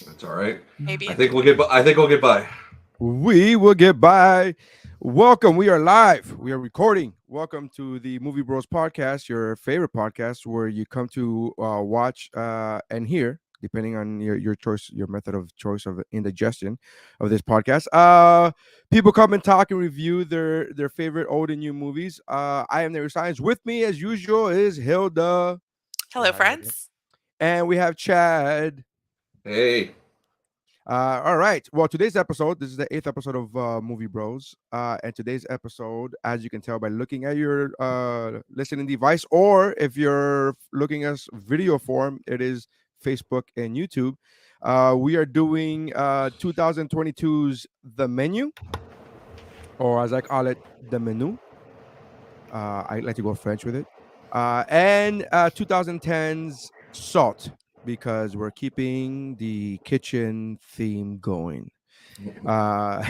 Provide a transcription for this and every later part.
That's all right. Maybe I in think we'll between. get. I think we'll get by. We will get by. Welcome. We are live. We are recording. Welcome to the Movie Bros podcast, your favorite podcast where you come to watch and hear, depending on your choice, your method of choice of indigestion of this podcast. People come and talk and review their favorite old and new movies. I am their science. With me, as usual, is Hilda. Say Hello, hi, Hilda. friends. And we have Chad. Hey. All right. Well, today's episode, this is the eighth episode of Movie Bros. And today's episode, as you can tell by looking at your listening device, or if you're looking at video form, it is Facebook and YouTube. We are doing 2022's The Menu, or as I call it, The Menu. I like to go French with it. And 2010's Salt, because we're keeping the kitchen theme going. Uh,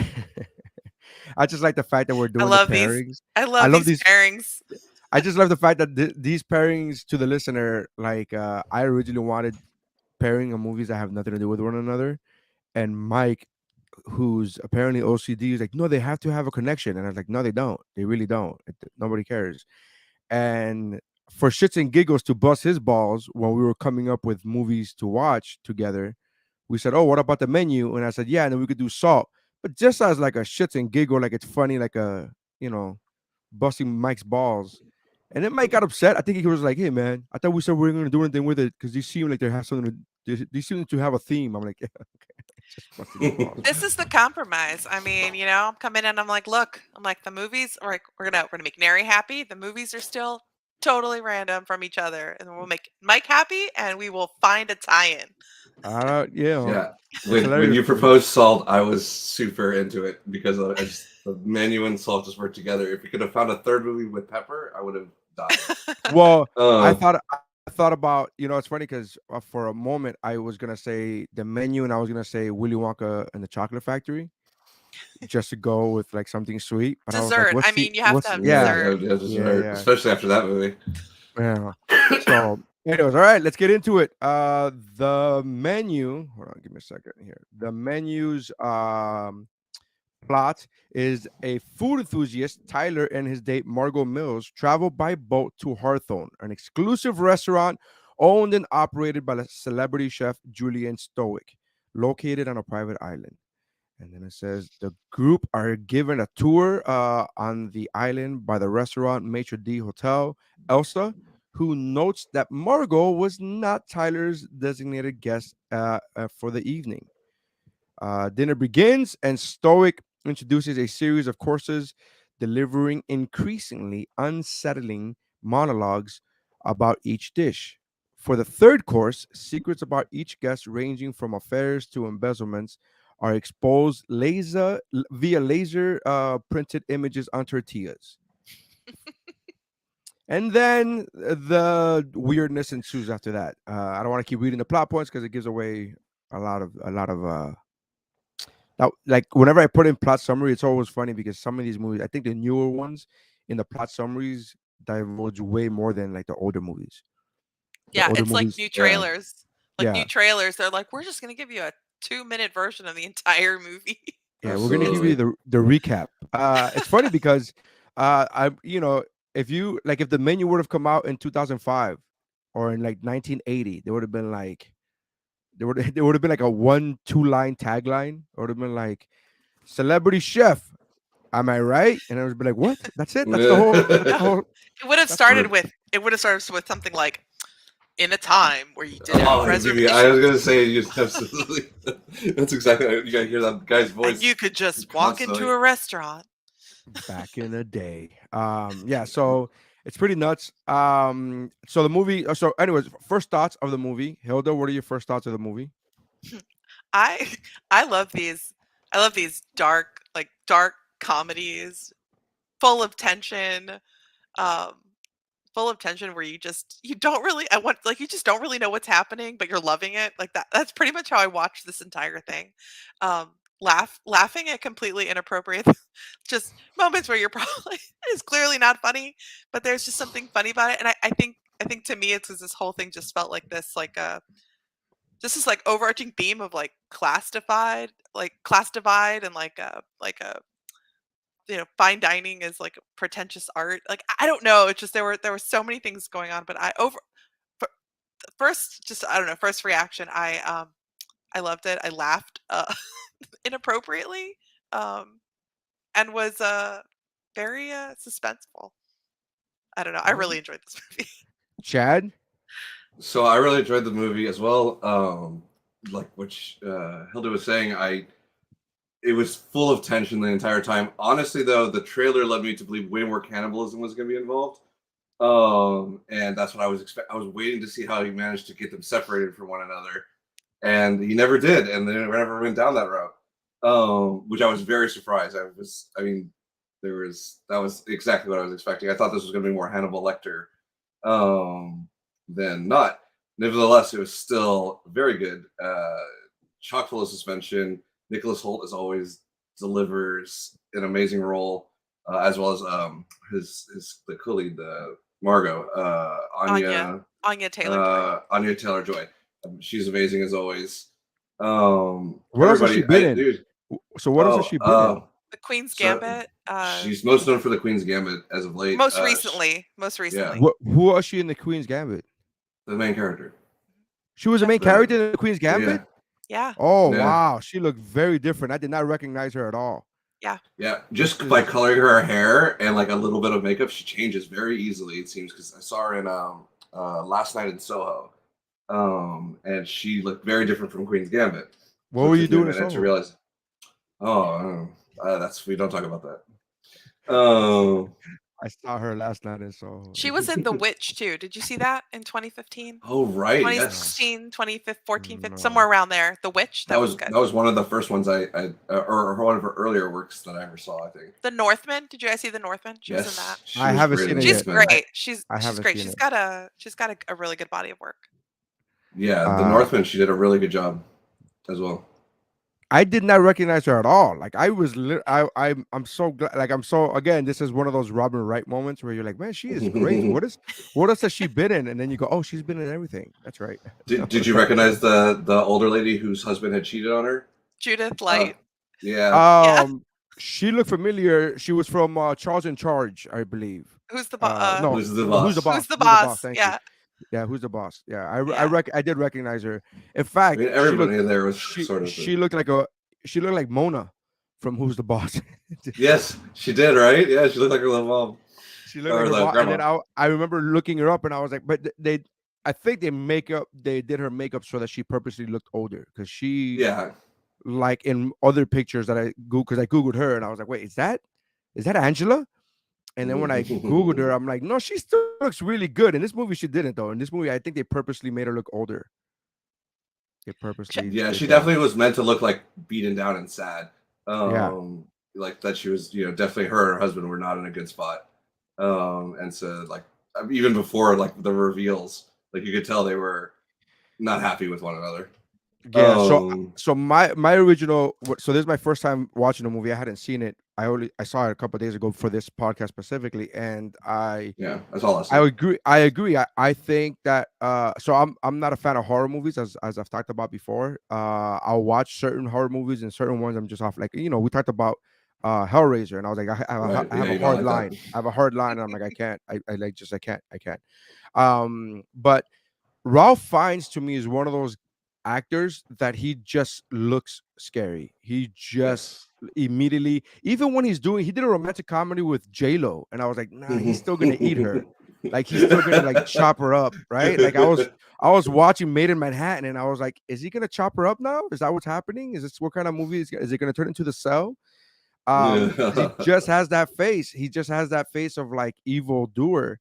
I just like the fact that we're I doing the love these. pairings. I I love love these these. pairings. I just love the fact that these pairings to the listener, like I originally wanted pairing of movies that have nothing to do with one another, and Mike, who's apparently OCD, is like, no, they have to have a connection, and I was like, no, they don't. They really don't. Nobody cares. And for shits and giggles to bust his balls when we were coming up with movies to watch together, we said, "Oh, what about the menu?" And I said, "Yeah," and then we could do Salt, but just as like a shits and giggle, like it's funny, like a you know, busting Mike's balls. And then Mike got upset. I think he was like, "Hey, man, I thought we said we weren't going to do anything with it because these seem like they have something. They seem to have a theme." I'm like, "Yeah, okay, just busting his balls." This is the compromise. I mean, I'm coming in. I'm like, look. I'm like, the movies. All right, we're gonna make Neri happy. The movies are still totally random from each other, and we'll make Mike happy, and we will find a tie-in. Yeah, Yeah. it's When hilarious you to me. proposed salt, I was super into it because I just the menu and salt just work together. If you could have found a third movie with pepper, I would have died. Well, Uh, I thought about it's funny because for a moment I was gonna say the menu and I was gonna say Willy Wonka and the Chocolate Factory just to go with like something sweet, but I was like, Dessert. I what's the mean, you have to what's have yeah, yeah dessert. yeah, yeah dessert, yeah especially after that movie. yeah. So, anyways, all right, let's get into it. The menu. Hold on, give me a second here. The menu's plot is a food enthusiast, Tyler, and his date, Margot Mills, travel by boat to Hawthorne, an exclusive restaurant owned and operated by the celebrity chef Julian Stoic, located on a private island. And then it says the group are given a tour on the island by the restaurant maitre d' hotel, Elsa, who notes that Margot was not Tyler's designated guest for the evening. Dinner begins, and Stoic introduces a series of courses, delivering increasingly unsettling monologues about each dish. For the third course, secrets about each guest, ranging from affairs to embezzlements, are exposed via laser printed images on tortillas. And then the weirdness ensues after that. I don't want to keep reading the plot points because it gives away a lot of now, like whenever I put in plot summary, it's always funny because some of these movies, I think the newer ones in the plot summaries divulge way more than like the older movies. The Yeah, older it's like movies, new Yeah. trailers. Like yeah, new trailers. They're like, we're just gonna give you a 2-minute version of the entire movie. yeah, we're gonna give It's you Absolutely. the recap. It's funny because I if you like if the menu would have come out in 2005 or in like 1980, there would have been like there would have been like a 1-2 line tagline. It would have been like celebrity chef. Am I right? And I would be like, what? That's it. That's the whole. That's no. the whole. It would have That's started with something like, in a time where you didn't have Oh, you give me. I was reservations gonna say you absolutely. That's exactly. You gotta hear that guy's and voice you could just walk into constantly. a restaurant. back in the day. Yeah, so it's pretty nuts. So the movie. So, anyways, first thoughts of the movie. Hilda, what are your first thoughts of the movie? I I love these. I love these dark comedies full of tension. Um full of tension where you don't really I want like you just don't really know what's happening, but you're loving it. Like that's pretty much how I watched this entire thing. Um laughing at completely inappropriate just moments where you're probably it's clearly not funny, but there's just something funny about it. And I think to me it's because this whole thing just felt like this just this like overarching theme of like class divide, and like a fine dining is like pretentious art. Like I don't know. It's just there were so many things going on, but first, just I don't know, first reaction, I loved it. I laughed inappropriately, um, and was very suspenseful. I don't know. I really enjoyed this movie. Chad? So I really enjoyed the movie as well. Like which Hilda was saying, it was full of tension the entire time. Honestly, though, the trailer led me to believe way more cannibalism was going to be involved. And that's what I was expecting. I was waiting to see how he managed to get them separated from one another, and he never did, and they never went down that route. Which I was very surprised. That was exactly what I was expecting. I thought this was going to be more Hannibal Lecter, than not. Nevertheless, it was still very good. Chock full of suspension. Nicholas Hoult, as always, delivers an amazing role, as well as the co-lead, Margot, Anya Taylor-Joy. Anya Taylor-Joy. She's amazing as always. What else has she been in? So what else has she been in? The Queen's Gambit. She's most known for the Queen's Gambit as of late. Most recently. Yeah. Who was she in the Queen's Gambit? The main character. She was the main character in the Queen's Gambit? Yeah. Oh, wow. She looked very different. I did not recognize her at all. Yeah. Yeah. Just by coloring her hair and like a little bit of makeup, she changes very easily, it seems, because I saw her in Last Night in Soho. And she looked very different from Queen's Gambit. What were you doing in Soho? To realize, we don't talk about that. I saw her last night in Soho. She was in The Witch too. Did you see that in 2015? Oh, right. 2016, yes. 2014, 15, somewhere around there. The Witch. That was good. That was one of the first ones or one of her earlier works that I ever saw, I think. The Northman. Did you guys see The Northman? She was in that. I haven't seen it She's yet. great. She's great. She's got a really good body of work. Yeah, The Northman, she did a really good job as well. I did not recognize her at all. Like I'm so glad. Like again, this is one of those Robin Wright moments where you're like, man, she is great. What else has she been in? And then you go, oh, she's been in everything. That's right. Did you recognize the older lady whose husband had cheated on her? Judith Light. Yeah. She looked familiar. She was from Charles in Charge, I believe. Who's the boss? No, who's the boss? Who's the boss? Thank yeah. You. Yeah, who's the boss? Yeah, I did recognize her. In fact, everybody in there was sort of. She looked like Mona from Who's the Boss. Yes, she did, right? Yeah, she looked like her little mom. She looked like her mom. And then I remember looking her up, and I was like, but I think they did her makeup so that she purposely looked older because she, like in other pictures that I googled her, and I was like, wait, is that Angela? And then when I googled her, I'm like, no, she still looks really good. In this movie, she didn't though. In this movie, I think they purposely made her look older. They purposely. Yeah, she definitely was meant to look like beaten down and sad. Like that she was, definitely her and her husband were not in a good spot. And so like even before like the reveals, like you could tell they were not happy with one another. Yeah. So my original. So this is my first time watching the movie. I hadn't seen it. I saw it a couple of days ago for this podcast specifically, and that's all I agree. I think that so I'm not a fan of horror movies as I've talked about before. I'll watch certain horror movies and certain ones I'm just off. Like we talked about Hellraiser, and I was like, I have a hard line. I have a hard line, and I'm like, I can't. I can't. But Ralph Fiennes to me is one of those actors that he just looks scary. He just immediately, even when he did a romantic comedy with J-Lo, and I was like, nah, he's still gonna eat her. Like he's still gonna like chop her up, right? Like I was watching Made in Manhattan, and I was like, is he gonna chop her up now? Is that what's happening? Is this what kind of movie is it gonna turn into The Cell? He just has that face. He just has that face of like evil doer.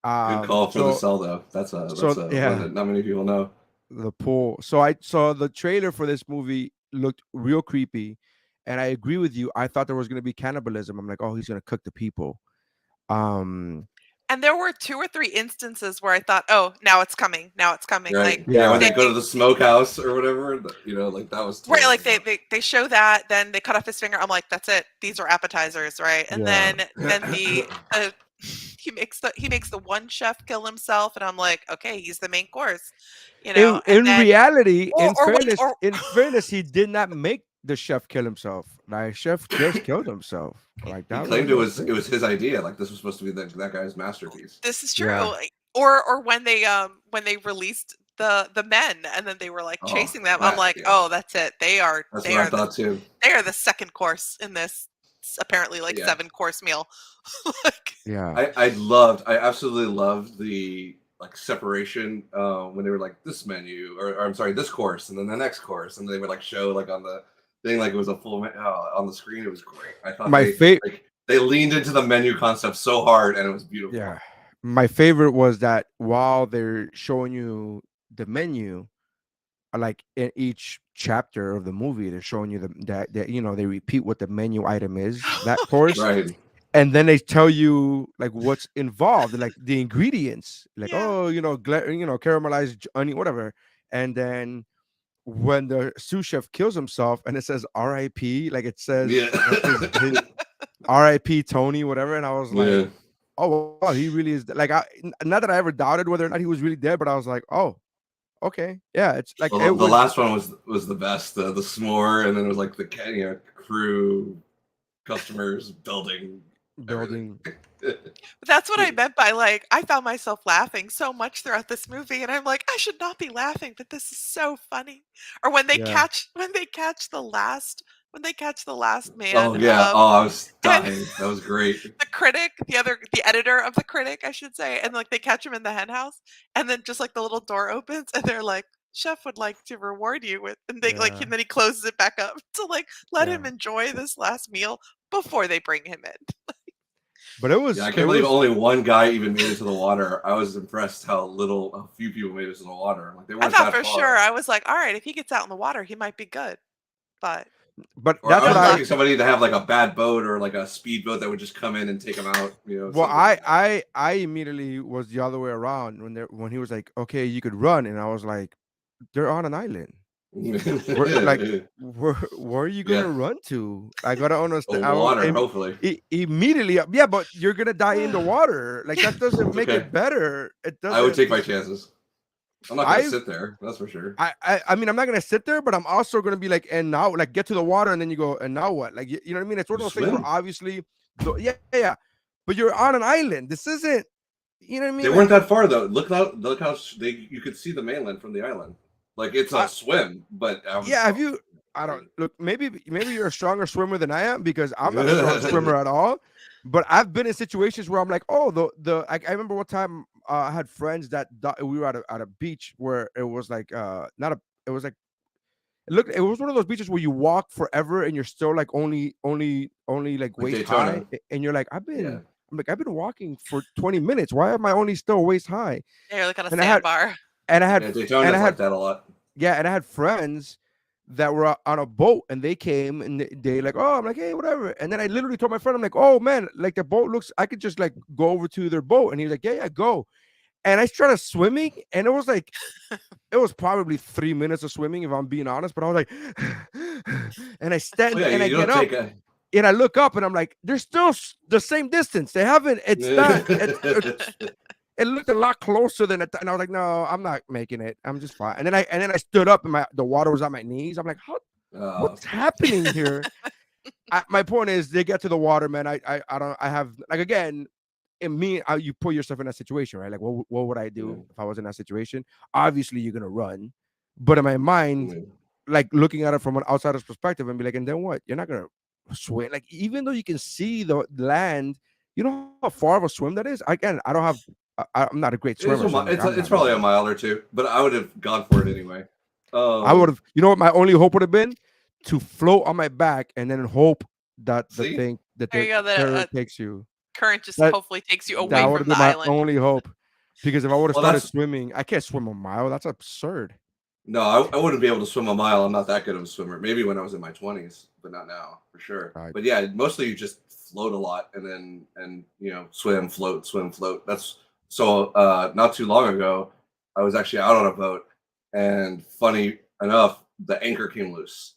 Good call for The Cell though. That's one that not many people know. The pool. So I saw the trailer for this movie looked real creepy, and I agree with you. I thought there was going to be cannibalism. I'm like, oh, he's going to cook the people. And there were 2 or 3 instances where I thought, oh, now it's coming. Right. Like when they go to the smokehouse or whatever, like that was right. Like they show that, then they cut off his finger. I'm like, that's it. These are appetizers, right? And then the he makes the one chef kill himself, and I'm like, okay, he's the main course, you know. And In then reality, or when or in fairness, he did not make the chef kill himself. Like chef just killed himself. Like He that was claimed a it was his idea. Like this was supposed to be that guy's masterpiece. this is true. yeah. Or when they released the men and then they were like Oh, chasing them, I'm that like, yeah, oh, that's it. that's what I thought too. They are the second course in this apparently like Yeah, 7-course meal. Like, Yeah. I absolutely loved the like separation when they were like this menu or I'm sorry, this course and then the next course and they would like show like on the thing like it was a full on the screen. It was great. I thought My favorite. they leaned into the menu concept so hard and it was beautiful. Yeah. My favorite was that while they're showing you the menu, like in each chapter of the movie, they're showing you that you know they repeat what the menu item is that course, Right. and then they tell you like what's involved, like the ingredients, like yeah. oh you know caramelized onion whatever, and then when the sous chef kills himself and it says R.I.P. like it says Yeah. his R.I.P. Tony whatever, and I was like Yeah. oh wow he really is like not that I ever doubted whether or not he was really dead, but I was like oh okay yeah it's like Well, it the was last one was the best. The s'more, and then it was like the crew, customers, building, everything. building. But that's what I meant by like I found myself laughing so much throughout this movie, and I'm like, I should not be laughing, but this is so funny. Or Yeah. when they catch the last Oh man, yeah. Oh, I was and dying. That was great. the critic, the editor of the critic, I should say, and like they catch him in the hen house, and then just like the little door opens, and they're like, "Chef would like to reward you with," and they like, Yeah. and then he closes it back up to like let Yeah. him enjoy this last meal before they bring him in. But it Yeah, I was can't believe only one guy even made it to the water. I was impressed how few people made it to the water. Like they I weren't thought that for sure, far. I was like, all right, if he gets out in the water, he might be good, but but Or I that's was what good I luck. expecting somebody to have like a bad boat or like a speedboat that would just come in and take him out. You know, well something like I immediately was the other way around when he was like okay you could run, and I was like they're on an island. Where like that. where are you Yeah, gonna run to? I gotta the understand. water. Hopefully, Immediately, yeah, but you're gonna die in the water. Like that doesn't it's make okay. it better. It I would doesn't. take my chances. I'm not gonna I sit there. That's for sure. I mean, I'm not gonna sit there, but I'm also gonna be like, and now, like, get to the water, and then you go, and now what? Like, you know what I mean? It's one You of those things where swim. obviously, yeah, but you're on an island. This isn't, you know what I They mean? weren't Like, that far though. Look how you could see the mainland from the island. Like it's a I, swim, but I was yeah, have you? I don't great. look. Maybe you're a stronger swimmer than I am because I'm not a strong swimmer at all. But I've been in situations where I'm like, oh, I remember one time I had friends that we were at a beach where it was like not a it was like it was one of those beaches where you walk forever and you're still like only like Like waist high, Daytona. and you're like Yeah. I've been walking for 20 minutes. Why am I only still waist high? Yeah, you're like on a And I had sandbar. and I had Yeah, and I Daytona's like had that a lot. yeah, and I had friends that were on a boat and they came and they like, oh, I'm like, hey, whatever. And then I literally told my friend, I'm like, oh man, like the boat looks, I could just like go over to their boat. And he was like, yeah, go. And I started swimming, and it was probably 3 minutes of swimming, if I'm being honest. But I was like, and I Oh stand yeah, and I you get don't up take a. and I look up and I'm like, they're still the same distance. They haven't, it's not, it looked a lot closer than and I was like, no, I'm not making it. I'm just fine. And then I stood up and the water was at my knees. I'm like, what's happening here? My point is, they get to the water, man. I don't. I have like again, in me, you put yourself in that situation, right? Like, what would I do if I was in that situation? Obviously, you're gonna run, but in my mind, like looking at it from an outsider's perspective, and be like, and then what? You're not gonna swim. Like, even though you can see the land, you know how far of a swim that is. Again, I don't have. I'm not a great swimmer. So like, It's probably a mile or two, but I would have gone for it anyway. I would have. You know what? My only hope would have been to float on my back and then hope that See? There you go. the terror takes you. Current just That hopefully takes you away that would from have the been my island. only hope. Because if I would have Well, started that's swimming, I can't swim a mile. That's absurd. no, I wouldn't be able to swim a mile. I'm not that good of a swimmer. Maybe when I was in my 20s, but not now for sure. Right. But yeah, mostly you just float a lot and swim, float, swim, float. That's so. Not too long ago, I was actually out on a boat, and funny enough, the anchor came loose,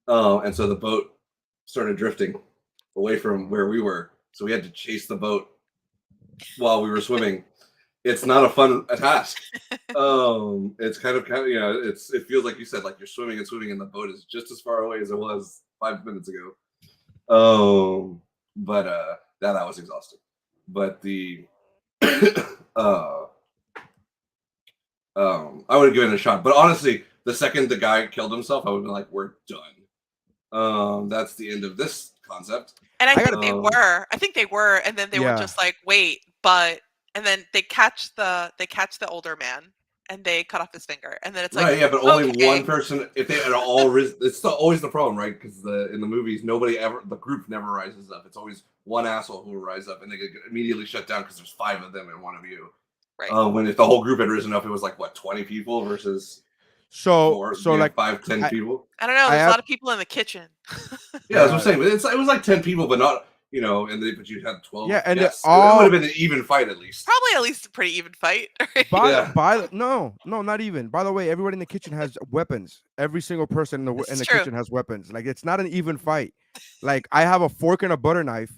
and so the boat started drifting away from where we were. So we had to chase the boat while we were swimming. It's not a fun task. It's kind of it feels like you said, like you're swimming and swimming, and the boat is just as far away as it was 5 minutes ago. But that was exhausting. But the uh I would have given it a shot. But honestly, the second the guy killed himself, I would have been like, we're done. That's the end of this concept. And I I think gotta- they were. I think they were, and then they were Yeah. just like, wait, but and then they catch the older man and they cut off his finger. And then it's like, Right, yeah, but only okay. one person. If they had all it's always the problem, right? Because in the movies, the group never rises up. It's always one asshole who will rise up, and they get immediately shut down because there's 5 of them and 1 of you. Right. When if the whole group had risen up, it was like what, 20 people versus So 5, 10 I- people. I don't know. I There's have- a lot of people in the kitchen. Yeah, that's what I'm saying. But it was like 10 people, but not but you had 12. Yeah, and yes, they're all- it would have been an even fight at least. Probably at least a pretty even fight. Right? No, not even. By the way, everybody in the kitchen has weapons. Every single person in This the is true. kitchen has weapons. Like it's not an even fight. Like I have a fork and a butter knife,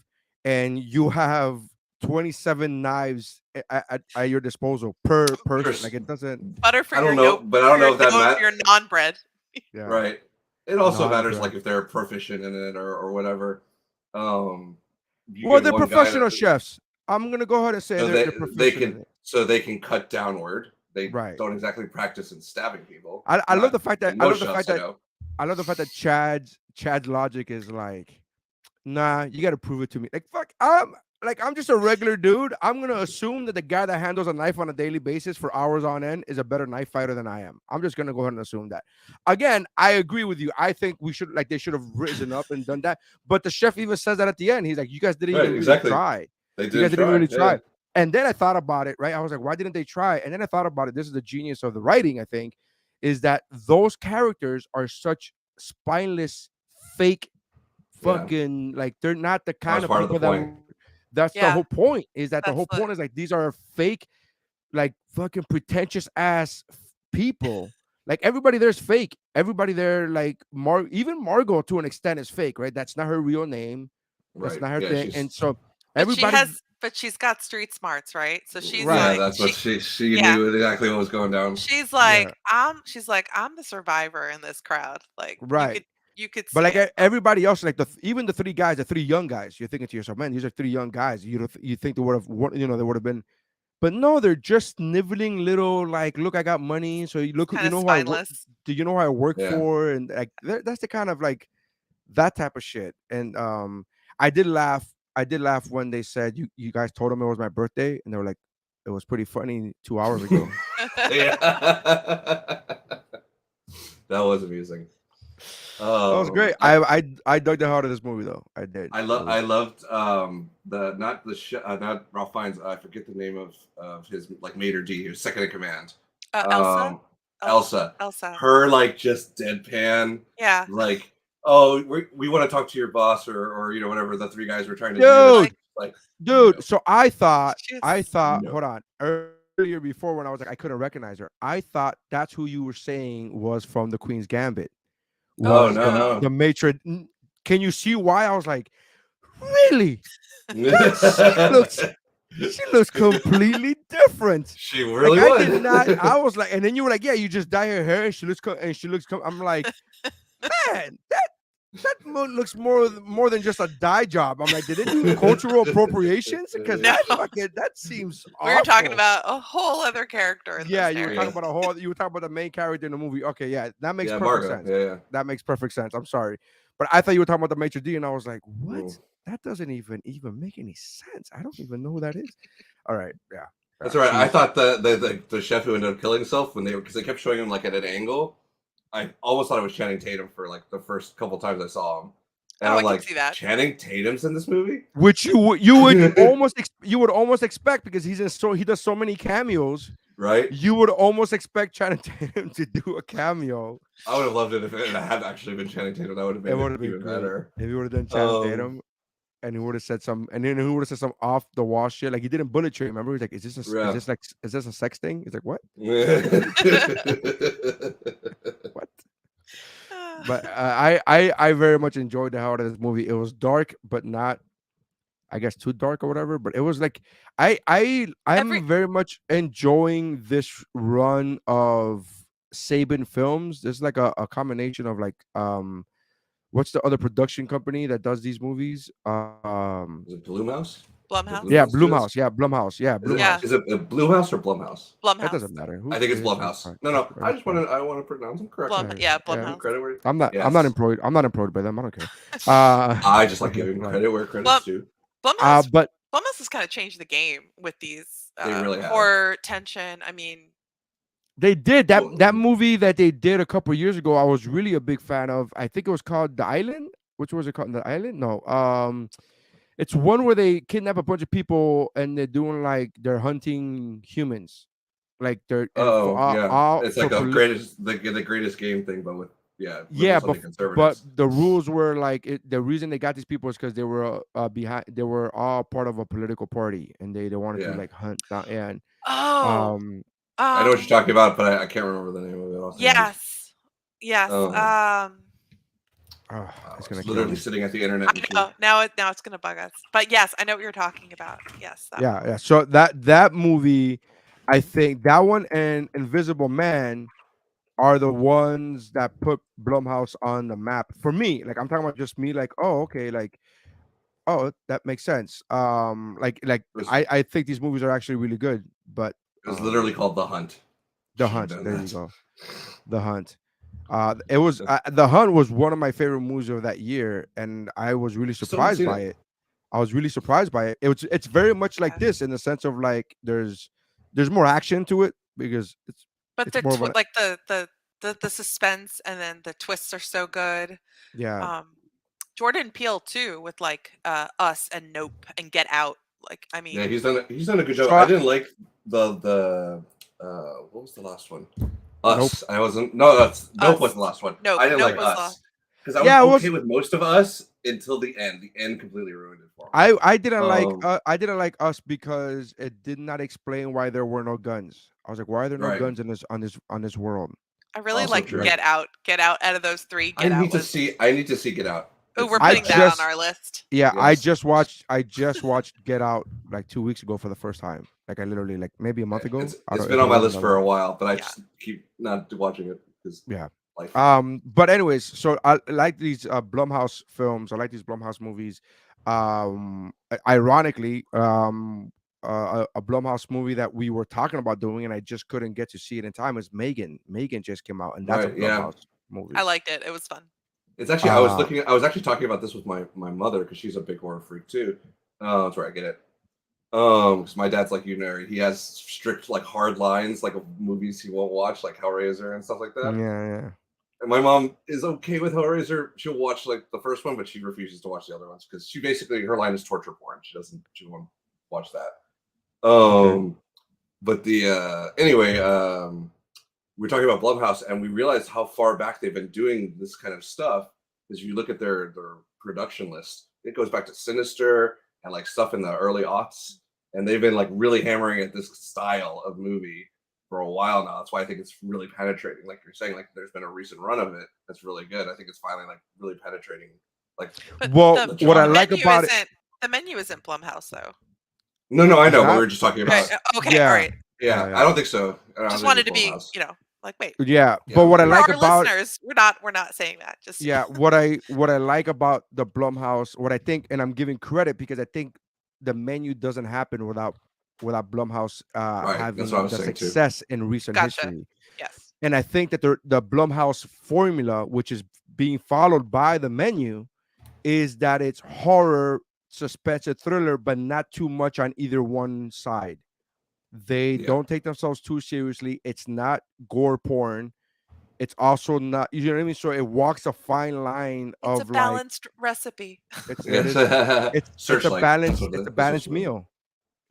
and you have 27 knives at your disposal per person. Like it doesn't. Butter for I don't your know, but I don't know if that matters. your non-bread. Yeah. Right. It also matters Non-bread. like if they're proficient in it or whatever. You Well, get they're one guy professional that- chefs. I'm gonna go ahead and say So they're they professional. in it. they can cut downward. They Right. don't exactly practice in stabbing people. I love Not the fact that in I most love the chefs fact I that know. I love the fact that Chad's logic is like, nah, you got to prove it to me. Like, fuck, I'm just a regular dude. I'm gonna assume that the guy that handles a knife on a daily basis for hours on end is a better knife fighter than I am. I'm just gonna go ahead and assume that. Again, I agree with you. I think they should have risen up and done that. But the chef even says that at the end. He's like, you guys didn't Right, even exactly. really try. They You guys did didn't really yeah. try. And then I thought about it, right? I was like, why didn't they try? And then I thought about it. This is the genius of the writing, I think, is that those characters are such spineless, fake, Yeah. fucking, like they're not the kind That's of part of the people that. point. That's the Yeah. whole point. Is that the That's whole the- point is like these are fake, like fucking pretentious ass people. Like everybody there's fake. Everybody there, like even Margot to an extent is fake, right? That's not her real name. That's Right. not her Yeah, thing. she's- And so But everybody. she's got street smarts, right? So she's Right. Yeah, like, that's what she yeah. knew exactly what was going down. she's like, I'm the survivor in this crowd. Like, Right. you could see But like it. everybody else, like even the 3 guys, the 3 young guys, you're thinking to yourself, man, these are 3 young guys. You think they would have, they would have been, but no, they're just sniveling little, like, look, I got money, so you look, Kind you of know who I work, spineless. do you know who I work Yeah. for, and like that's the kind of like that type of shit. And I did laugh when they said you guys told them it was my birthday, and they were like, it was pretty funny 2 hours ago. Yeah. That was amusing. That was great. I dug the hell out of this movie though. I did. I loved not Ralph Fiennes. I forget the name of his like maitre d', his second in command. Elsa. Elsa. Her like just deadpan. Yeah. Like, oh, we want to talk to your boss or whatever the 3 guys were trying to Dude. do. Like, Dude, no. so I thought, No. hold on, earlier before when I was like, I couldn't recognize her. I thought that's who you were saying was from the Queen's Gambit. Oh, Was no. the matron. Can you see why I was like, really? She looks completely different. She really Like, was. I did not. I was like, and then you were like, yeah, you just dye her hair, and she looks. I'm like, man, that looks more than just a dye job. I'm like, did they do cultural appropriations? Because No. that seems. We were talking awful. about a whole other character. In Yeah, this you were series. talking about you were talking about the main character in the movie. Okay, yeah, that makes perfect Margot. sense. Yeah. That makes perfect sense. I'm sorry, but I thought you were talking about the maitre d', and I was like, what? Ooh. That doesn't even make any sense. I don't even know who that is. All right, yeah. That's right. I thought the chef who ended up killing himself because they kept showing him like at an angle. I almost thought it was Channing Tatum for like the first couple times I saw him. And Oh, I'm I can like, see that. Channing Tatum's in this movie? Which you would almost expect because he does so many cameos. Right? You would almost expect Channing Tatum to do a cameo. I would have loved it if it had actually been Channing Tatum. That would have It would made have it been even great better. if he would have done Channing Tatum, and he would have said some off the wall shit. Like he didn't Bullet Train. Remember, he's like, "Is this a sex thing?" He's like, "What? What?" But I very much enjoyed the hell out of this movie. It was dark, but not. I guess too dark or whatever. But it was like I'm Every very much enjoying this run of Saban Films. There's like a combination of like what's the other production company that does these movies? Is it Blue Mouse? The Blue Blumhouse. Yeah, Mouse Studios? Blumhouse. Yeah, Blumhouse. Yeah, Is it Yeah, Blumhouse. is it Blue House or Blumhouse? It Blumhouse. doesn't matter. I think it's It's Blumhouse. fine. No, It's, no. it's fine. I want to pronounce them correctly. Blum. Yeah, Yeah, yeah. Give Blumhouse. credit where I'm not yes. employed. I'm not employed by them. I don't care. I just like giving Right. credit where credit's Blum due. Blumhouse But Blumhouse has kind of changed the game with these They really have. horror tension. I mean, they did Well, that movie that they did a couple years ago. I was really a big fan of. I think it was called The Island. Which was it called? The Island? No. It's one where they kidnap a bunch of people and they're doing like they're hunting humans, like they're and for oh yeah, all it's for like a poli- the greatest game thing, but with yeah, something but conservatives. the rules were like the reason they got these people is because they were behind. They were all part of a political party and they wanted to Yeah, like hunt down and oh, um I know what you're um, talking about, but I can't remember the name of it offhand. yes, yes. Um, it's I gonna was kill literally me. sitting at the internet I machine. know now it's gonna bug us. But yes, I know what you're talking about. Yes, that Yeah, one. yeah. So that movie, I think that one and Invisible Man are the ones that put Blumhouse on the map for me. Like I'm talking about just me. Like oh okay, like oh that makes sense. I think these movies are actually really good. But It was literally called The Hunt. The Should have Hunt. done There you that. go. The Hunt. It was The Hunt was one of my favorite movies of that year, and I was really Still haven't surprised seen by it. it. I was really surprised by it. It's very much like Yeah. this in the sense of like there's more action to it because But it's more of an like the suspense and then the twists are so good. yeah. Jordan Peele too with like Us and Nope and Get Out. Like I Yeah, mean, he's done a good job. So I didn't like the what was the last one? nope. Us. I wasn't. No, that's Nope was Us. the last one. Nope. I didn't Nope like was the Us because I was Yeah, it okay was. with most of Us until the end. The end completely ruined it for me. Um, I didn't like Us because it did not explain why there were no guns. I was like, why are there no right. guns in this on this world? I really Also like true. Get Out. Get Out out of those three. I Get Out need to was. see. I need to see Get Out. Oh, It's we're I putting bad. that on just our list. yeah, Yes. I just watched Get Out like 2 weeks ago for the first time. Like I literally like maybe a month ago. I It's don't been if it on my wasn't list that for a long. while, but I Yeah. just keep not watching it because Yeah. life. But anyways, so I like these Blumhouse films. I like these Blumhouse movies. Ironically, a Blumhouse movie that we were talking about doing, and I just couldn't get to see it in time is Megan. Megan just came out, and that's a Right. Yeah. Blumhouse movie. I liked it. It was fun. It's actually Uh, I was actually talking about this with my mother because she's a big horror freak too. That's where I get it. Because my dad's like you, Nary. He has strict like hard lines like of movies he won't watch, like Hellraiser and stuff like that. yeah. And my mom is okay with Hellraiser. She'll watch like the first one, but she refuses to watch the other ones because she basically her line is torture porn. She won't watch that. Okay. But the anyway, we're talking about Blumhouse, and we realized how far back they've been doing this kind of stuff. Because you look at their production list, it goes back to Sinister and like stuff in the early aughts, and they've been like really hammering at this style of movie for a while now. That's why I think it's really penetrating. Like you're saying, like there's been a recent run of it that's really good. I think it's finally like really penetrating. Like But Well, the what I genre. like menu about it, isn't the menu isn't Blumhouse though. No, I is know, but we that were just talking Okay. about. Okay. yeah, All right. Yeah, yeah. I don't think so. I don't Just think wanted it's to be, Blumhouse. like wait. Yeah, Yeah, but what I I'm For like our about listeners, we're not saying that. Just yeah, what I like about the Blumhouse, what I think, and I'm giving credit because I think the menu doesn't happen without Blumhouse right. That's what I having was the saying too. success in recent gotcha. history. Yes. And I think that the Blumhouse formula, which is being followed by the menu, is that it's horror, suspense, and thriller, but not too much on either one side. They Yeah, don't take themselves too seriously. It's not gore porn. It's also not, you know what I mean? So it walks a fine line It's a of like balanced recipe. it is yes. Searchlight. That's what it's a that's what's balanced movie. meal.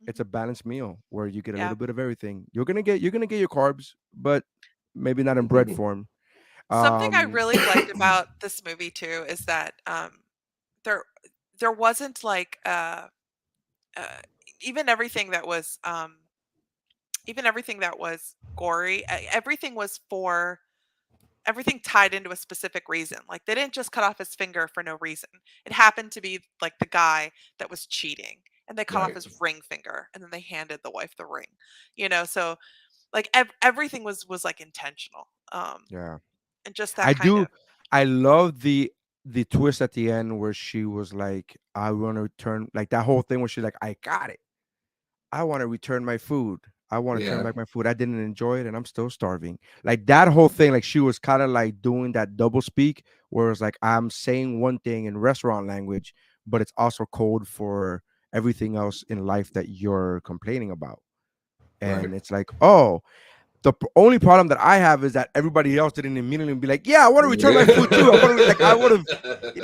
It's a balanced meal where you get a Yeah. little bit of everything. You're gonna get your carbs, but maybe not in bread form. Something I Um really liked about this movie too is that there there wasn't like uh even everything that was even everything that was gory, everything was for everything tied into a specific reason. Like they didn't just cut off his finger for no reason. It happened to be like the guy that was cheating, and they cut off Right. his ring finger, and then they handed the wife the ring. So like everything was like intentional. Yeah. And just I that kind do. of I love the twist at the end where she was like, "I want to return," like that whole thing where she's like, "I got it. I want to return my food. I want to turn Yeah. back my food. I didn't enjoy it, and I'm still starving." Like that whole thing, like she was kind of like doing that double speak, where it's like I'm saying one thing in restaurant language, but it's also code for everything else in life that you're complaining about. Right. And it's like, oh, only problem that I have is that everybody else didn't immediately be like, "Yeah, I want to return my food too. I want to," like I would have,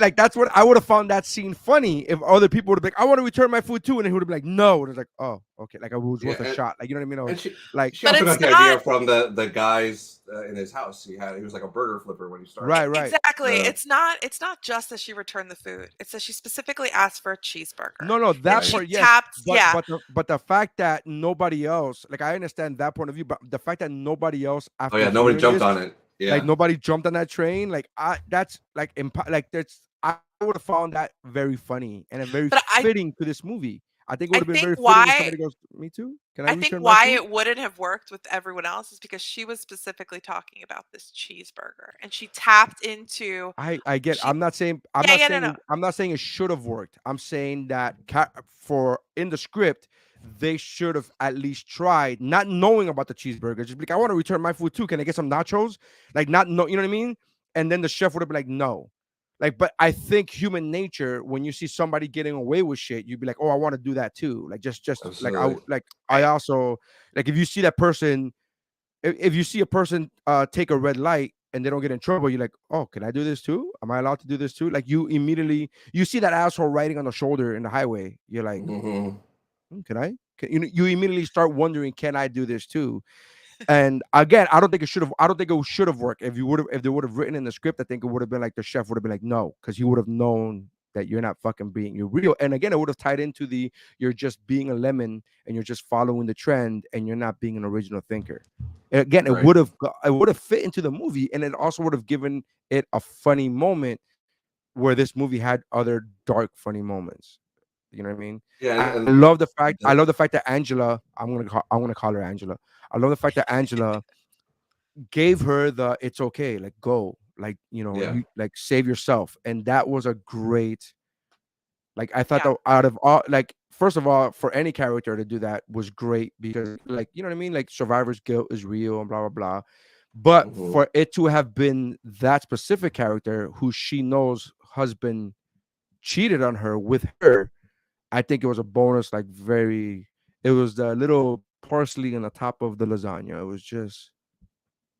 like that's what I would have found that scene funny if other people would have been like, "I want to return my food too," and he would have been like, "No," and it's like, "Oh, okay," like I was Yeah, worth a shot, like you know what I mean? Or and like, she but also got it's the not idea from the guys in his house. He was like a burger flipper when he started. right. exactly. Uh, It's not just that she returned the food. It's that she specifically asked for a cheeseburger. No, And that right. she part, yes, tapped, but yeah. the fact that nobody else, like I understand that point of view, but the fact that nobody else Oh after yeah, nobody hearing jumped this, on it. like Yeah. nobody jumped on that train, like that's like like that's I would have found that very funny and very But fitting to this movie. I think it I would have been think very fitting if why somebody goes, "Me too. Can I I think return my why food?" it wouldn't have worked with everyone else is because she was specifically talking about this cheeseburger, and she tapped into I get. she yeah, yeah, no, no. I'm not saying it should have worked. I'm saying that for in the script they should have at least tried, not knowing about the cheeseburger. Just be like, "I want to return my food too. Can I get some nachos?" Like not know, you know what I mean? And then the chef would have been like, "No." Like, but I think human nature, when you see somebody getting away with shit, you'd be like, "Oh, I want to do that too." Like just like Absolutely. I Right. also like if you see that person, if you see a person take a red light and they don't get in trouble, you're like, "Oh, can I do this too? Am I allowed to do this too?" Like you immediately you see that asshole riding on the shoulder in the highway, you're like, Hmm. Can I?" You immediately start wondering, "Can I do this too?" And again, I don't think it should have. I don't think it should have worked. If they would have written in the script, I think it would have been like the chef would have been like, "No," because he would have known that you're not fucking being you're real. And again, it would have tied into the you're just being a lemon and you're just following the trend and you're not being an original thinker. And again, Right. it would have fit into the movie, and it also would have given it a funny moment where this movie had other dark funny moments. You know what I mean? Yeah, I and love the fact. I the, love the fact that Angela. I'm gonna call her Angela. I love the fact that Angela gave her the "it's okay," like go, like yeah. you like save yourself, and that was a great. Like I thought Yeah. that out of all, like first of all, for any character to do that was great because, like you know what I mean, like survivor's guilt is real and blah blah blah. But Hmm. for it to have been that specific character who she knows husband cheated on her with her, I think it was a bonus. Like very, it was the little parsley on the top of the lasagna. It was just,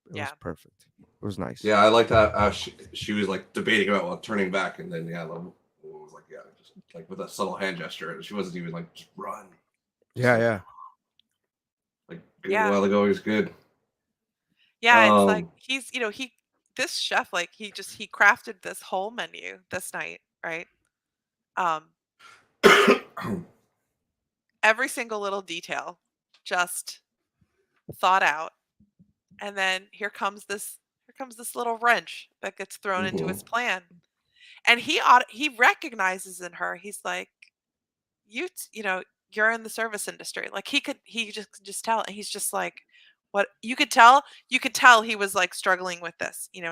it was Yeah. perfect. It was nice. Yeah, I liked how she was like debating about turning back, and then yeah, the woman was like, yeah, just like with a subtle hand gesture, and she wasn't even like just run, just Yeah, yeah. like good Yeah. while ago is good. Yeah, it's like Um, he this chef, like he crafted this whole menu this night, right? Um, every single little detail just thought out. And then here comes this little wrench that gets thrown into mhm, his plan. And he recognizes in her, he's like, you're in the service industry. Like he just tell, and he's just like, what you could tell he was like struggling with this, and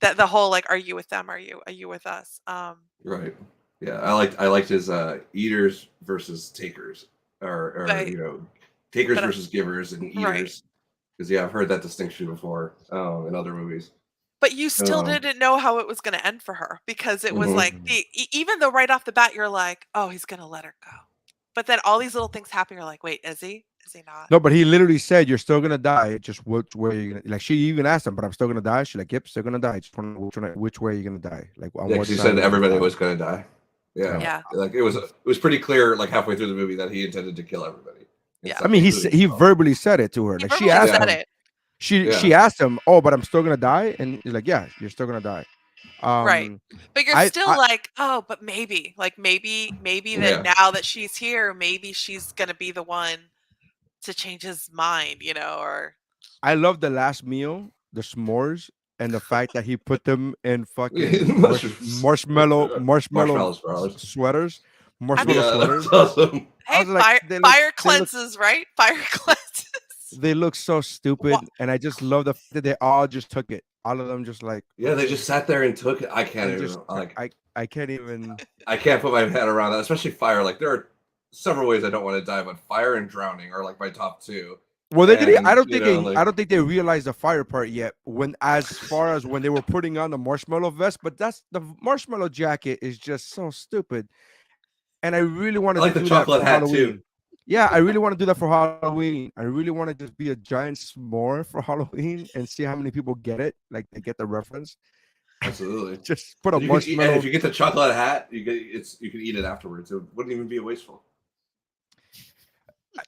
that the whole like, are you with them? Are you with us? right. Yeah, I liked his eaters versus takers, or But takers but versus givers and right. eaters, because yeah, I've heard that distinction before in other movies. But you still Um, didn't know how it was gonna end for her because it was mhm. like even though right off the bat you're like, "Oh, he's gonna let her go." But then all these little things happen, you're like, "Wait, is he? Is he not?" No, but he literally said, "You're still gonna die. Just which way are you gonna?" Like she even asked him, "But I'm still gonna die." She's like, "Yep, still gonna die. Just want to know which way are you gonna die? Like on Yeah, what because he side said are you gonna everybody die?" was going to die. Yeah, Yeah. Yeah. like it was pretty clear like halfway through the movie that he intended to kill everybody, Yeah. I mean, including he himself. verbally said it to her. He Like she verbally asked said Yeah, him. it. yeah, She asked him, "Oh, but I'm still gonna die," and he's like, "Yeah, you're still gonna die." Right. Um, But you're still I like, "Oh, but maybe, like maybe that yeah. now that she's here, maybe she's gonna be the one to change his mind, or I love the last meal the s'mores and the fact that he put them in fucking Mushrooms. marshmallow Marshmallows for hours. sweaters, I mean, marshmallow Yeah, sweaters. that's awesome. I hey, was like, fire cleanses, right? Fire cleanses. they look so Wha- stupid, and I just love the fact that they all just took it. All of them just like, Yeah, they just sat there and took it. I can't and even just like. I can't even. I can't put my head around that, especially fire. Like there are several ways I don't want to die, but fire and drowning are like my top two. Well, they didn't. And you know, I like don't think they realized the fire part yet. When, as far as when they were putting on the marshmallow vest, but that's the marshmallow jacket is just so stupid. And I really I wanted to like the do that chocolate for hat too. Halloween. Yeah, I really want to do that for Halloween. I really want to just be a giant s'more for Halloween and see how many people get it. Like they get the reference. Absolutely. Just put a And you could eat, and marshmallow. if you get the chocolate hat, you can eat it afterwards. It wouldn't even be wasteful.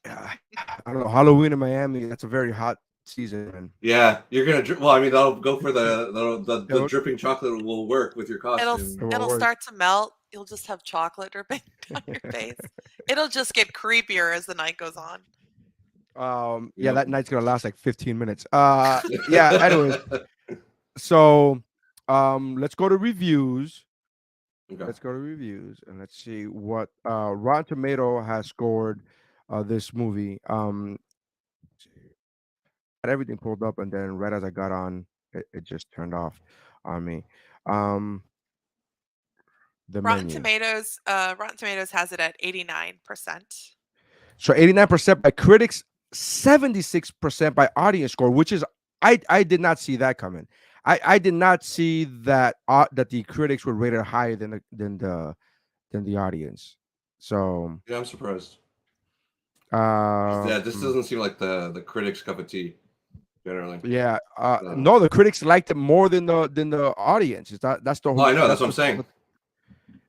I don't know. Halloween in Miami. That's a very hot season. And Yeah, you're gonna. Well, I mean, that'll go for the it'll, dripping chocolate will work with your It'll costume. it will it'll work. start to melt. You'll just have chocolate dripping down your face. It'll just get creepier as the night goes on. Yeah, Yep. that night's gonna last like 15 minutes. Yeah. Anyways, so let's go to reviews. Okay. Let's go to reviews and let's see what Rotten Tomato has scored this movie. Had everything pulled up, and then right as I got on, it just turned off on me. The menu. Rotten Tomatoes has it at 89%. So 89% by critics, 76% by audience score, which is I did not see that coming. I did not see that that the critics were rated higher than the audience. So Yeah, I'm surprised. Yeah, this mm, doesn't seem like the critics' cup of tea. Generally. yeah, So. no, the critics liked it more than the audience. That's the Oh, whole. I know. That's what I'm saying.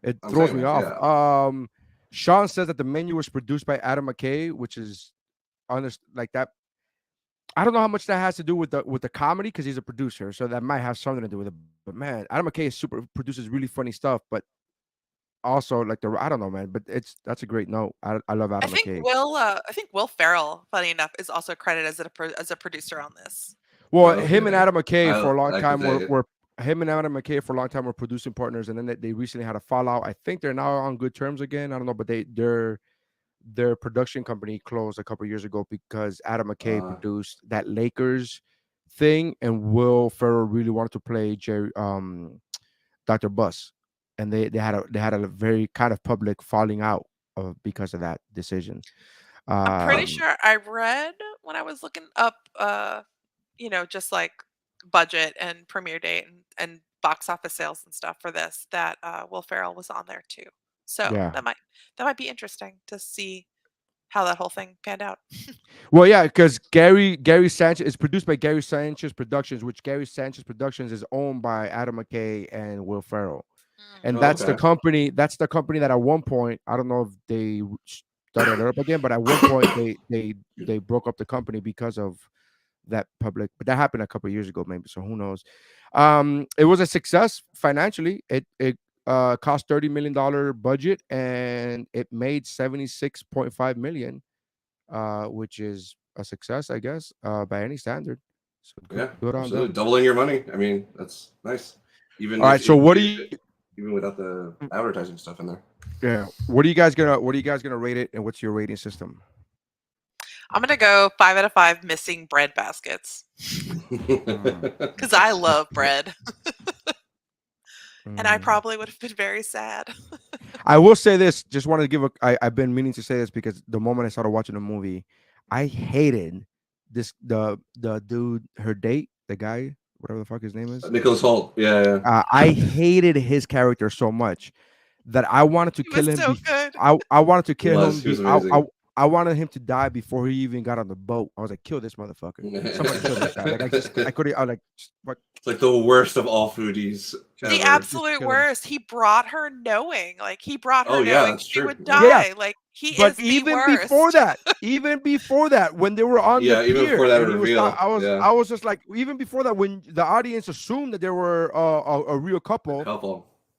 It I'm throws saying me that, off. yeah. Sean says that the menu was produced by Adam McKay, which is honest like that. I don't know how much that has to do with the comedy because he's a producer, so that might have something to do with it. But man, Adam McKay is produces really funny stuff, but also like I don't know, man. But that's a great note. I love Adam McKay. I think Will Ferrell, funny enough, is also credited as a producer on this. Well, him and Okay. Adam McKay for a long I time could say it. were him and Adam McKay for a long time were producing partners, and then they recently had a fallout. I think they're now on good terms again. I don't know, but their production company closed a couple years ago because Adam McKay produced that Lakers thing, and Will Ferrell really wanted to play Dr. Buss, and they had a very kind of public falling out because of that decision. I'm pretty Um, sure I read when I was looking up, just like budget and premiere date and box office sales and stuff for this, that Will Ferrell was on there too. So yeah. that might be interesting to see how that whole thing panned out. Well, yeah, because Gary Sanchez is produced by Gary Sanchez Productions, which Gary Sanchez Productions is owned by Adam McKay and Will Ferrell, and Oh, that's the okay. company. That's the company that at one point, I don't know if they started it up again, but at one point they broke up the company because of that public. But that happened a couple of years ago, maybe. So who knows? It was a success financially. It cost $30 million budget, and it made 76.5 million. Which is a success, I guess, by any standard. So Yeah, good on absolutely. them. Doubling your money. I mean, that's nice. Even All right. So what do you? even without the advertising stuff in there. Yeah. What are you guys gonna rate it, and what's your rating system? I'm gonna go 5 out of 5 missing bread baskets because I love bread, and I probably would have been very sad. I will say this. Just wanted to give I've been meaning to say this because the moment I started watching the movie, I hated the dude, her date, the guy, whatever the fuck his name is. Nicholas Hoult. Yeah, yeah. I hated his character so much that I wanted to He kill was him. so good. I wanted to He kill was. him. He was amazing. I wanted him to die before he even got on the boat. I was like, kill this motherfucker. Somebody kill this guy. Like I couldn't. I was like, fuck. It's like the worst of all foodies ever. The absolute worst. He brought her knowing, Oh, yeah, that's she true. would Yeah. die. Like he But is the even worst. even before that, when they were on Yeah, the even pier, before that and he was reveal, yeah. I was just like, even before that, when the audience assumed that they were a real couple,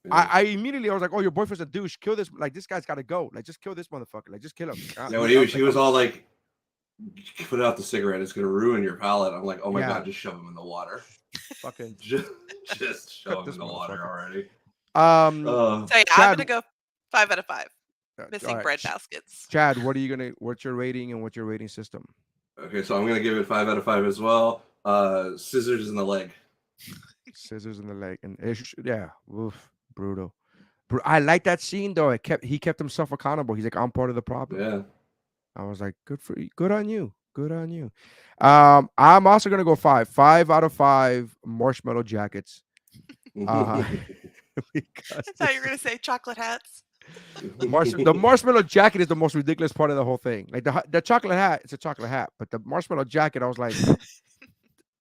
Yeah. I immediately I was like, oh, your boyfriend's a douche. Kill this. Like this guy's got to go. Like just kill this motherfucker. Like just kill him. Yeah, when he was all like, put out the cigarette, it's gonna ruin your palate. I'm like, oh my Yeah. god, just shove him in the water. Fucking Just show cut him this in the water motherfucker. already. Um, So yeah, I'm Chad. gonna go 5 out of 5. All Missing right, bread baskets. Chad. What's your rating and what's your rating system? Okay, so I'm gonna give it 5 out of 5 as well. Scissors in the leg. Scissors in the leg, and yeah, oof, brutal. I like that scene though. He kept himself accountable. He's like, I'm part of the problem. Yeah. I was like, good for you. Good on you. Good on you. I'm also gonna go 5. 5 out of 5 marshmallow jackets. Because I thought you were gonna say chocolate hats. the marshmallow jacket is the most ridiculous part of the whole thing. Like the chocolate hat, it's a chocolate hat, but the marshmallow jacket, I was like,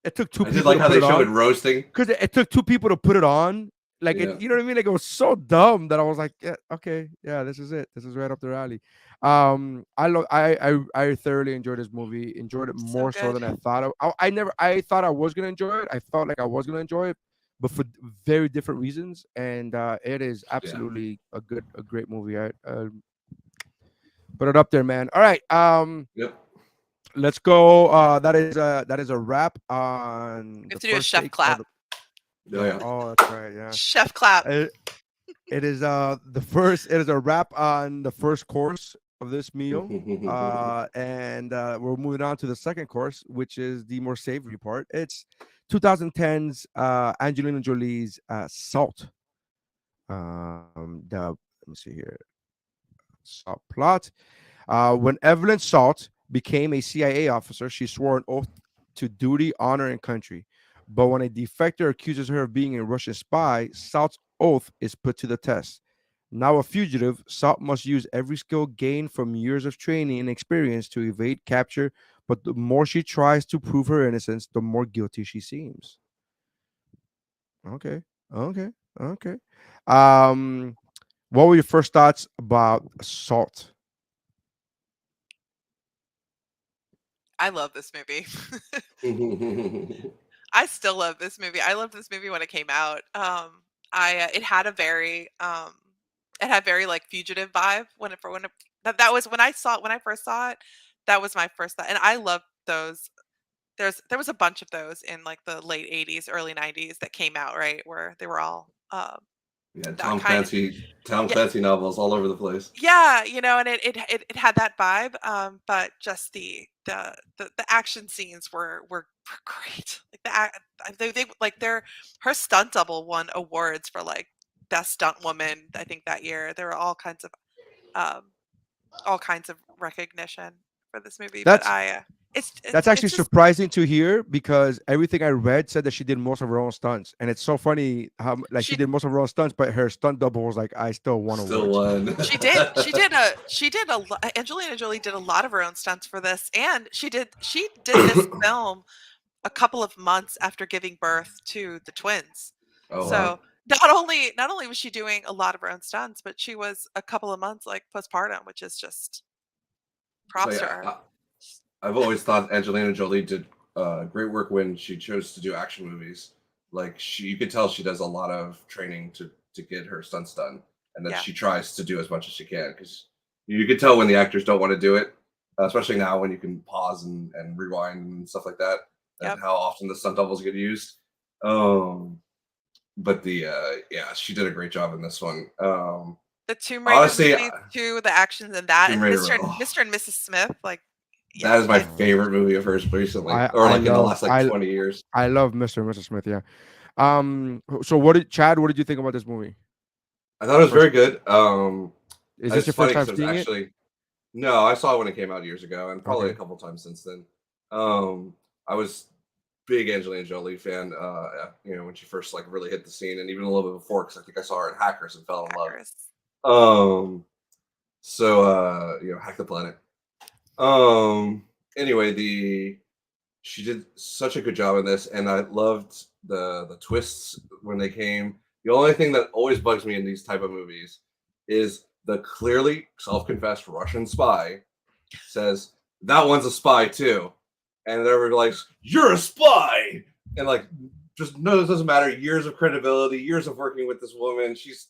it took two I did people like to how put they it showed on. roasting. Because it took two people to put it on. Like Yeah. you know what I mean? Like it was so dumb that I was like, yeah, okay, yeah, this is it. This is right up their alley. I thoroughly enjoyed this movie. Enjoyed it So more so good. than I thought. I thought I was gonna enjoy it. I felt like I was gonna enjoy it, but for very different reasons. And it is Yeah. absolutely a great movie. I put it up there, man. All right. Yep. Let's go. That is a wrap on We the have to do a first chef take of clap. the. Oh yeah. Oh, that's right. Yeah. Chef clap. It is the first. It is a wrap on the first course of this meal. And we're moving on to the second course, which is the more savory part. It's 2010's Angelina Jolie's Salt. Let me see here. Salt plot. When Evelyn Salt became a CIA officer, she swore an oath to duty, honor, and country. But when a defector accuses her of being a Russian spy, Salt's oath is put to the test. Now a fugitive, Salt must use every skill gained from years of training and experience to evade capture. But the more she tries to prove her innocence, the more guilty she seems. Okay, okay, okay. Um, what were your first thoughts about Salt? I love this movie. I still love this movie. I loved this movie when it came out. It had a very it had very like fugitive vibe that was when I saw it when I first saw it. That was my first thought, and I loved those. There was a bunch of those in like the late '80s, early '90s that came out right where they were all Yeah, that Tom kind of Tom yeah. Clancy novels all over the place. Yeah, and it had that vibe, but just the action scenes were great. Like they like her stunt double won awards for like best stunt woman. I think that year there were um all kinds of recognition for this movie. But That's it's That's actually it's just surprising to hear because everything I read said that she did most of her own stunts, and it's so funny how like she she did most of her own stunts, but her stunt double was like, "I still won Still awards." one. Angelina Jolie did a lot of her own stunts for this, and she did this film a couple of months after giving birth to the twins. Oh wow. So not only was she doing a lot of her own stunts, but she was a couple of months like postpartum, which is just So props to yeah, her. I've always thought Angelina Jolie did great work when she chose to do action movies. Like you could tell she does a lot of training to get her stunts done, and that Yeah. she tries to do as much as she can because you could tell when the actors don't want to do it, especially now when you can pause and rewind and stuff like that, and Yep. how often the stunt doubles get used. Um, but yeah, she did a great job in this one. The Tomb Raider Honestly, movies too, the actions in that, Tomb and Raider. Mr. and Mrs. Smith, like yeah, That is my Oh, favorite movie of hers recently, I or I like in the love last like 20 years. I love Mr. and Mrs. Smith. Yeah. So What did you think about this movie? I thought it was First, very good. is this It's your funny first because time it was seeing it? actually no, I saw it when it came out years ago, and probably a Okay. couple times since then. I was big Angelina Jolie fan. When she first like really hit the scene, and even a little bit before, because I think I saw her in Hackers and fell in love. hackers. Hack the Planet. Anyway, she did such a good job in this, and I loved the twists when they came. The only thing that always bugs me in these type of movies is the clearly self-confessed Russian spy says that one's a spy too, and they're like, "You're a spy," and like, just no, it doesn't matter. Years of credibility, years of working with this woman. She's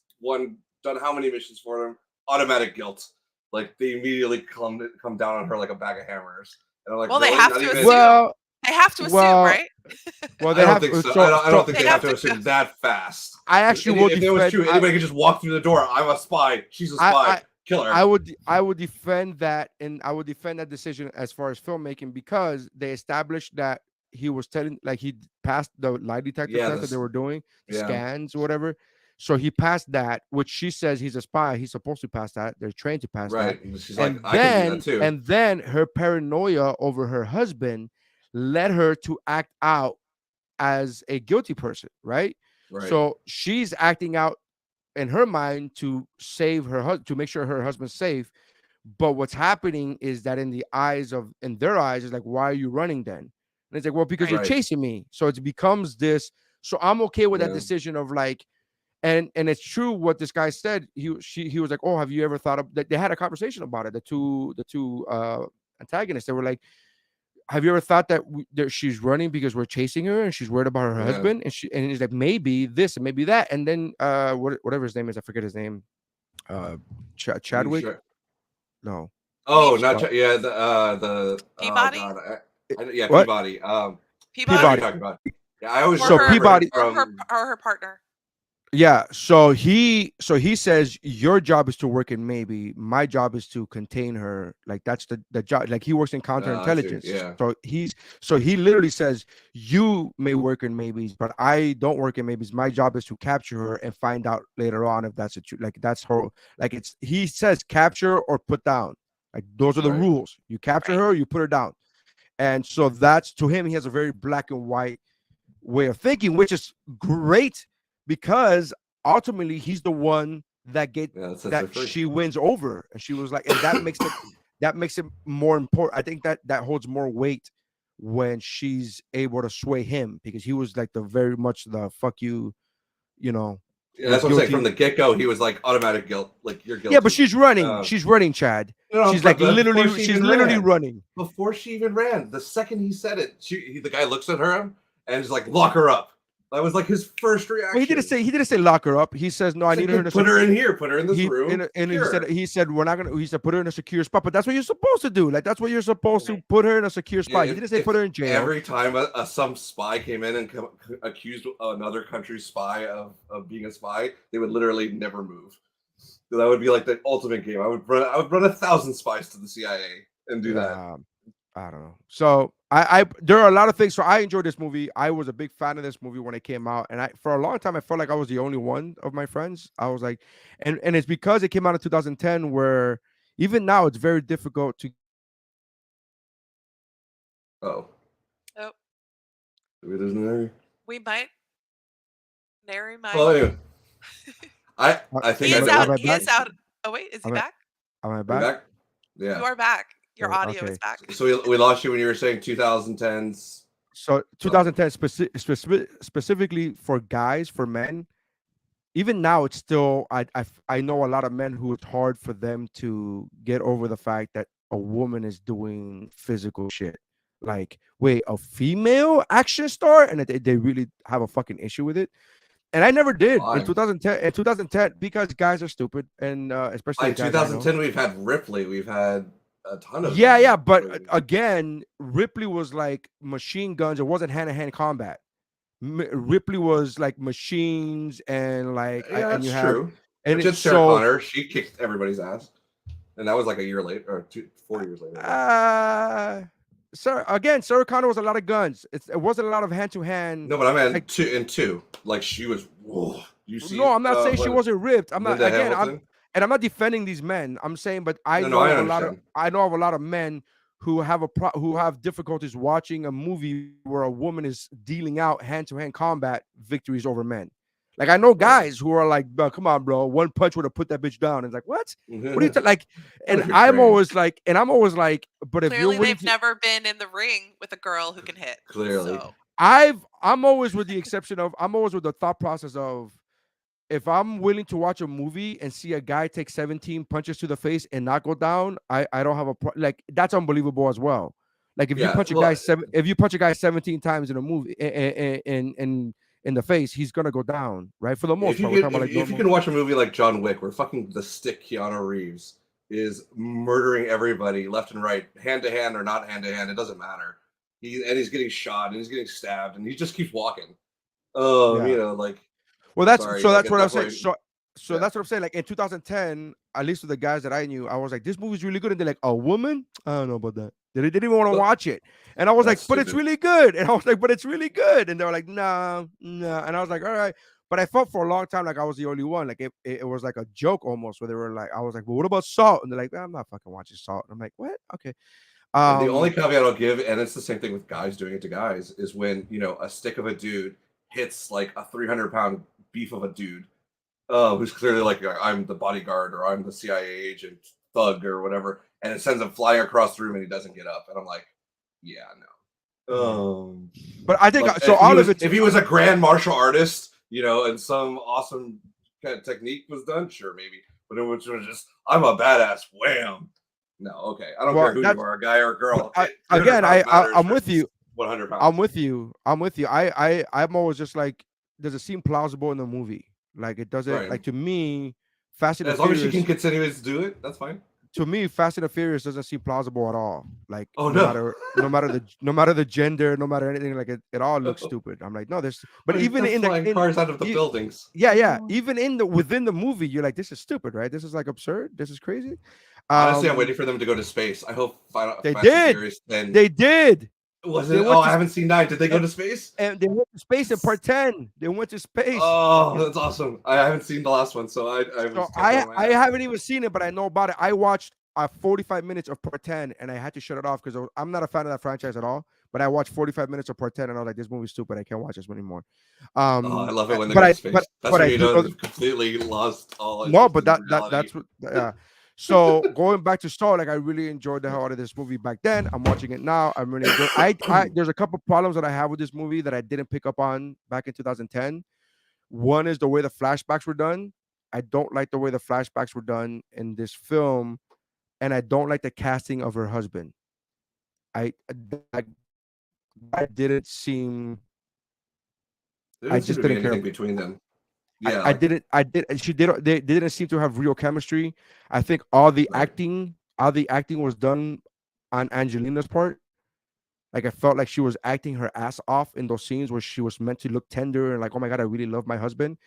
done how many missions for them? Automatic guilt. Like they immediately come down on her like a bag of hammers. And I'm like, Well, they really? have Not to even. assume. Well, They have to assume, Well, right? well, I they don't have think so. so I don't so. think They they have have to to assume that fast. I actually will If it was defend. true, anybody could just walk through the door. I'm a spy. She's a spy. I Kill her. I would defend that, and I would defend that decision as far as filmmaking, because they established that he was telling, like, he passed the lie detector Yeah, test that they were doing, the yeah. scans or whatever. So he passed that, which she says he's a spy. He's supposed to pass that. They're trained to pass that. Right. And she's like, And I can do that too. then her paranoia over her husband led her to act out as a guilty person, right? Right. So she's acting out in her mind to save her husband, to make sure her husband's safe. But what's happening is that in their eyes, is like, why are you running then? And it's like, well, because you're Right. chasing me. So it becomes this. So I'm okay with that Yeah. decision of like, and it's true what this guy said. He was like, oh, have you ever thought of that? They had a conversation about it. The two antagonists. They were like, have you ever thought that, she's running because we're chasing her and she's worried about her Yeah. husband? And he's like, maybe this and maybe that. And then whatever his name is, I forget his name. Chadwick? Sure. No. Oh, mean not yeah. The Peabody? Oh God, yeah, What? Peabody. Peabody? I know what you're talking about. Yeah, I always So remember Peabody- him from. or her partner. Yeah. So he says your job is to work in maybe. My job is to contain her. Like that's the job. Like he works in I see, counterintelligence. yeah. So he literally says you may work in maybes, but I don't work in maybes. My job is to capture her and find out later on if that's a true. Like that's her. Like it's, he says capture or put down. Like those are the Right. rules. You capture Right. her, you put her down. And so that's, to him, he has a very black and white way of thinking, which is great, because ultimately he's the one that That's that free. she wins over, and she was like, and that makes it more important. I think that holds more weight when she's able to sway him, because he was like the very much the fuck you, you know. Yeah, that's what I'm saying. guilty. From the get go, he was like automatic guilt. Like you're guilty. Yeah, but she's running. She's running, Chad. No, She's but like before literally, she she's even literally ran. running. Before she even ran, the second he said it, the guy looks at her and is like, "Lock her up." That was like his first reaction. Well, he didn't say lock her up. He says, no, I need her in a put her in here, put her in this room. he said we're not gonna. He said put her in a secure spot, but that's what you're supposed to do. Like that's what you're supposed to, put her in a secure spot. He didn't say put her in jail. Every time some spy came in and accused another country's spy of being a spy, they would literally never move. So that would be like the ultimate game. I would run 1,000 spies to the CIA and do that. I don't know. So I there are a lot of things. So I enjoyed this movie. I was a big fan of this movie when it came out, and for a long time I felt like I was the only one of my friends. I was like, and it's because it came out in 2010, where even now it's very difficult to. Oh. We might. Nary might. Well, anyway, I think He is I out. back? He is out. Oh wait, is he back? Am I You're back? back? Yeah. You are back. Your audio Okay. is back. So we lost you when you were saying 2010s. So 2010 specifically for guys, for men, even now it's still, I know a lot of men who it's hard for them to get over the fact that a woman is doing physical shit. Like, wait, a female action star, and they really have a fucking issue with it. And I never did Why? in 2010. In 2010, because guys are stupid, and especially In guys I know. 2010, we've had Ripley. We've had a ton of Yeah, them. but again, Ripley was like machine guns. It wasn't hand-to-hand combat. Ripley was like machines and like, Yeah, and you that's have, true. and But just Sarah Connor, she kicked everybody's ass, and that was like a year later or 4 years later. Sarah Connor was a lot of guns. It wasn't a lot of hand-to-hand. No, but I meant like, two. Like she was. Whoa, you see? No, I'm not saying she wasn't ripped. I'm not. Linda Again, Hamilton? I'm not defending these men. I'm saying, but I No, know I of a lot of understand. I know of a lot of men who have difficulties watching a movie where a woman is dealing out hand-to-hand combat victories over men. Like I know guys who are like, come on, bro, one punch would have put that bitch down. It's like, what? What are you like? And I'm always like, but if Clearly you're they've never been in the ring with a girl who can hit. Clearly. So. I'm always with the exception of, I'm always with the thought process of, if I'm willing to watch a movie and see a guy take 17 punches to the face and not go down, I don't have like that's unbelievable as well. Like if you punch a guy 17 times in a movie in the face, he's gonna go down, right? For the most part. If you can watch a movie like John Wick, where fucking the stick Keanu Reeves is murdering everybody left and right, hand to hand or not hand to hand, it doesn't matter. He's getting shot and he's getting stabbed and he just keeps walking. Yeah. You know, like Well, I'm that's sorry, so like that's at what I that was saying. point, So yeah. that's what I'm saying. Like in 2010, at least with the guys that I knew, I was like, this movie's really good. And they're like, a woman? I don't know about that. They didn't even want to But watch it. And I was that's like, but it's stupid. really good. And I was like, but it's really good. And they were like, nah, nah. And I was like, all right. But I felt for a long time like I was the only one. Like it was like a joke almost where they were like, I was like, well, what about Salt? And they're like, I'm not fucking watching Salt. And I'm like, what? Okay. And the only Um, caveat I'll give, and it's the same thing with guys doing it to guys, is when a stick of a dude hits like a 300-pound beef of a dude, who's clearly like I'm the bodyguard or I'm the CIA agent thug or whatever, and it sends him flying across the room and he doesn't get up, and I'm like, yeah, no. yeah. But I think Like so. All of it. if he was a grand martial artist, and some awesome kind of technique was done, sure, maybe. But it was just I'm a badass, wham. No, okay. I don't care Well, who you that's are, a guy or a but girl. 300 again, pounds matters I'm with versus you. 100 I'm pounds. with you. I'm with you. I'm always just like, does it seem plausible in the movie? Like it doesn't. Right. Like to me, Fast and the As long as she can Furious. continue to do it, that's fine. To me, Fast and the Furious doesn't seem plausible at all. Like Oh no. no matter the gender, no matter anything, like it all looks stupid. I'm like, no, this. But even They're in the flying in cars out of the buildings. yeah, even in the within the movie, you're like, this is stupid, right? This is like absurd. This is crazy. Honestly, I'm waiting Um, for them to go to space. I hope they Fast and did. Furious 10 They did. was They it. Oh, went I to haven't seen 9. Did they go and, to space? and they went to space in part 10. They went to space. Oh, that's awesome. I haven't seen the last one, so I So was kept it on my I head. haven't even seen it, but I know about it. I watched 45 minutes of part 10 and I had to shut it off because I'm not a fan of that franchise at all. But I watched 45 minutes of part 10 and I was like, this movie's stupid. I can't watch this anymore. Oh, I love it when they go to space. That's But when I you do know know they've completely lost all no, interest but in that's reality. what yeah. So going back to Star, like I really enjoyed the hell out of this movie back then. I'm watching it now. I'm really enjoying. I there's a couple problems that I have with this movie that I didn't pick up on back in 2010. One is the way the flashbacks were done. I don't like the way the flashbacks were done in this film, and I don't like the casting of her husband. I that, that didn't seem. There I didn't seem just to be didn't care. anything between them. Yeah, I like didn't. I did. She did. They didn't seem to have real chemistry. I think all the acting was done on Angelina's part. Like I felt like she was acting her ass off in those scenes where she was meant to look tender and like, oh my god, I really love my husband.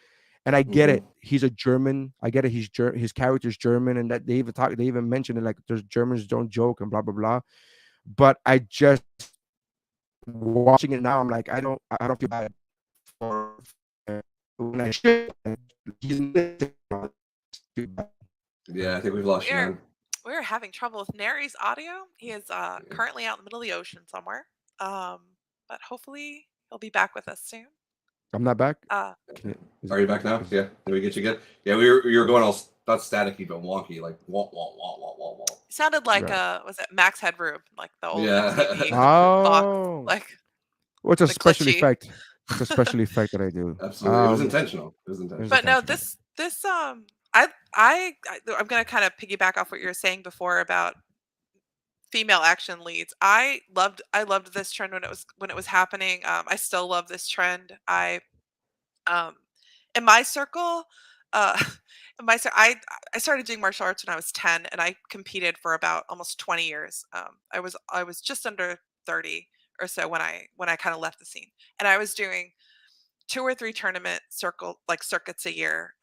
And I get it. mhm. He's a German. I get it. His character's German, and that they even mentioned it like there's Germans don't joke and blah blah blah. But I just watching it now, I'm like, I don't feel bad for when I should. He's Yeah, I think we've lost you, We're man. we're having trouble with Nary's audio. He is Yeah. currently out in the middle of the ocean somewhere. Um, but hopefully he'll be back with us soon. I'm not back. Uh, Can it, is Are it, you back now? is it, Yeah. Did we get you good? Yeah, we were going all not staticky but wonky, like wah wah wah wah wah wah. sounded like right. was it Max Headroom, like the old MTV Yeah. box, Oh, like what's a the special glitchy. effect? It's a special effect that I do. Absolutely. It was intentional. It was It was But intentional. no, intentional. this I'm gonna kind of piggyback off what you were saying before about female action leads. I loved this trend when it was happening. I still love this trend. Um in my circle, uh I started doing martial arts when I was 10 and I competed for about almost 20 years. I was just under 30 or so when I kind of left the scene. And I was doing two or three circuits a year.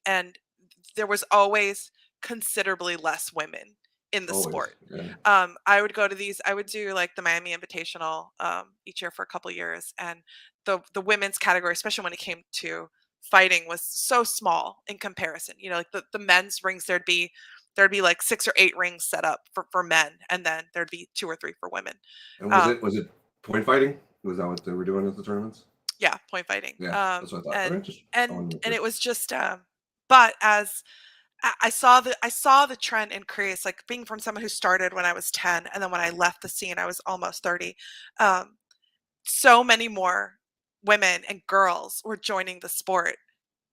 And there was always considerably less women in the Always. sport. Yeah. I would do like the Miami Invitational each year for a couple years, and the women's category, especially when it came to fighting, was so small in comparison. Like the men's rings, there'd be like 6 or 8 rings set up for men, and then there'd be 2 or 3 for women. And was Um, it point fighting? Was that what they were doing at the tournaments? yeah, point fighting. Yeah, that's what I thought. All And right, just and on the and first. it was just but as I saw the trend increase, like being from someone who started when I was 10, and then when I left the scene I was almost 30. um so many more women and girls were joining the sport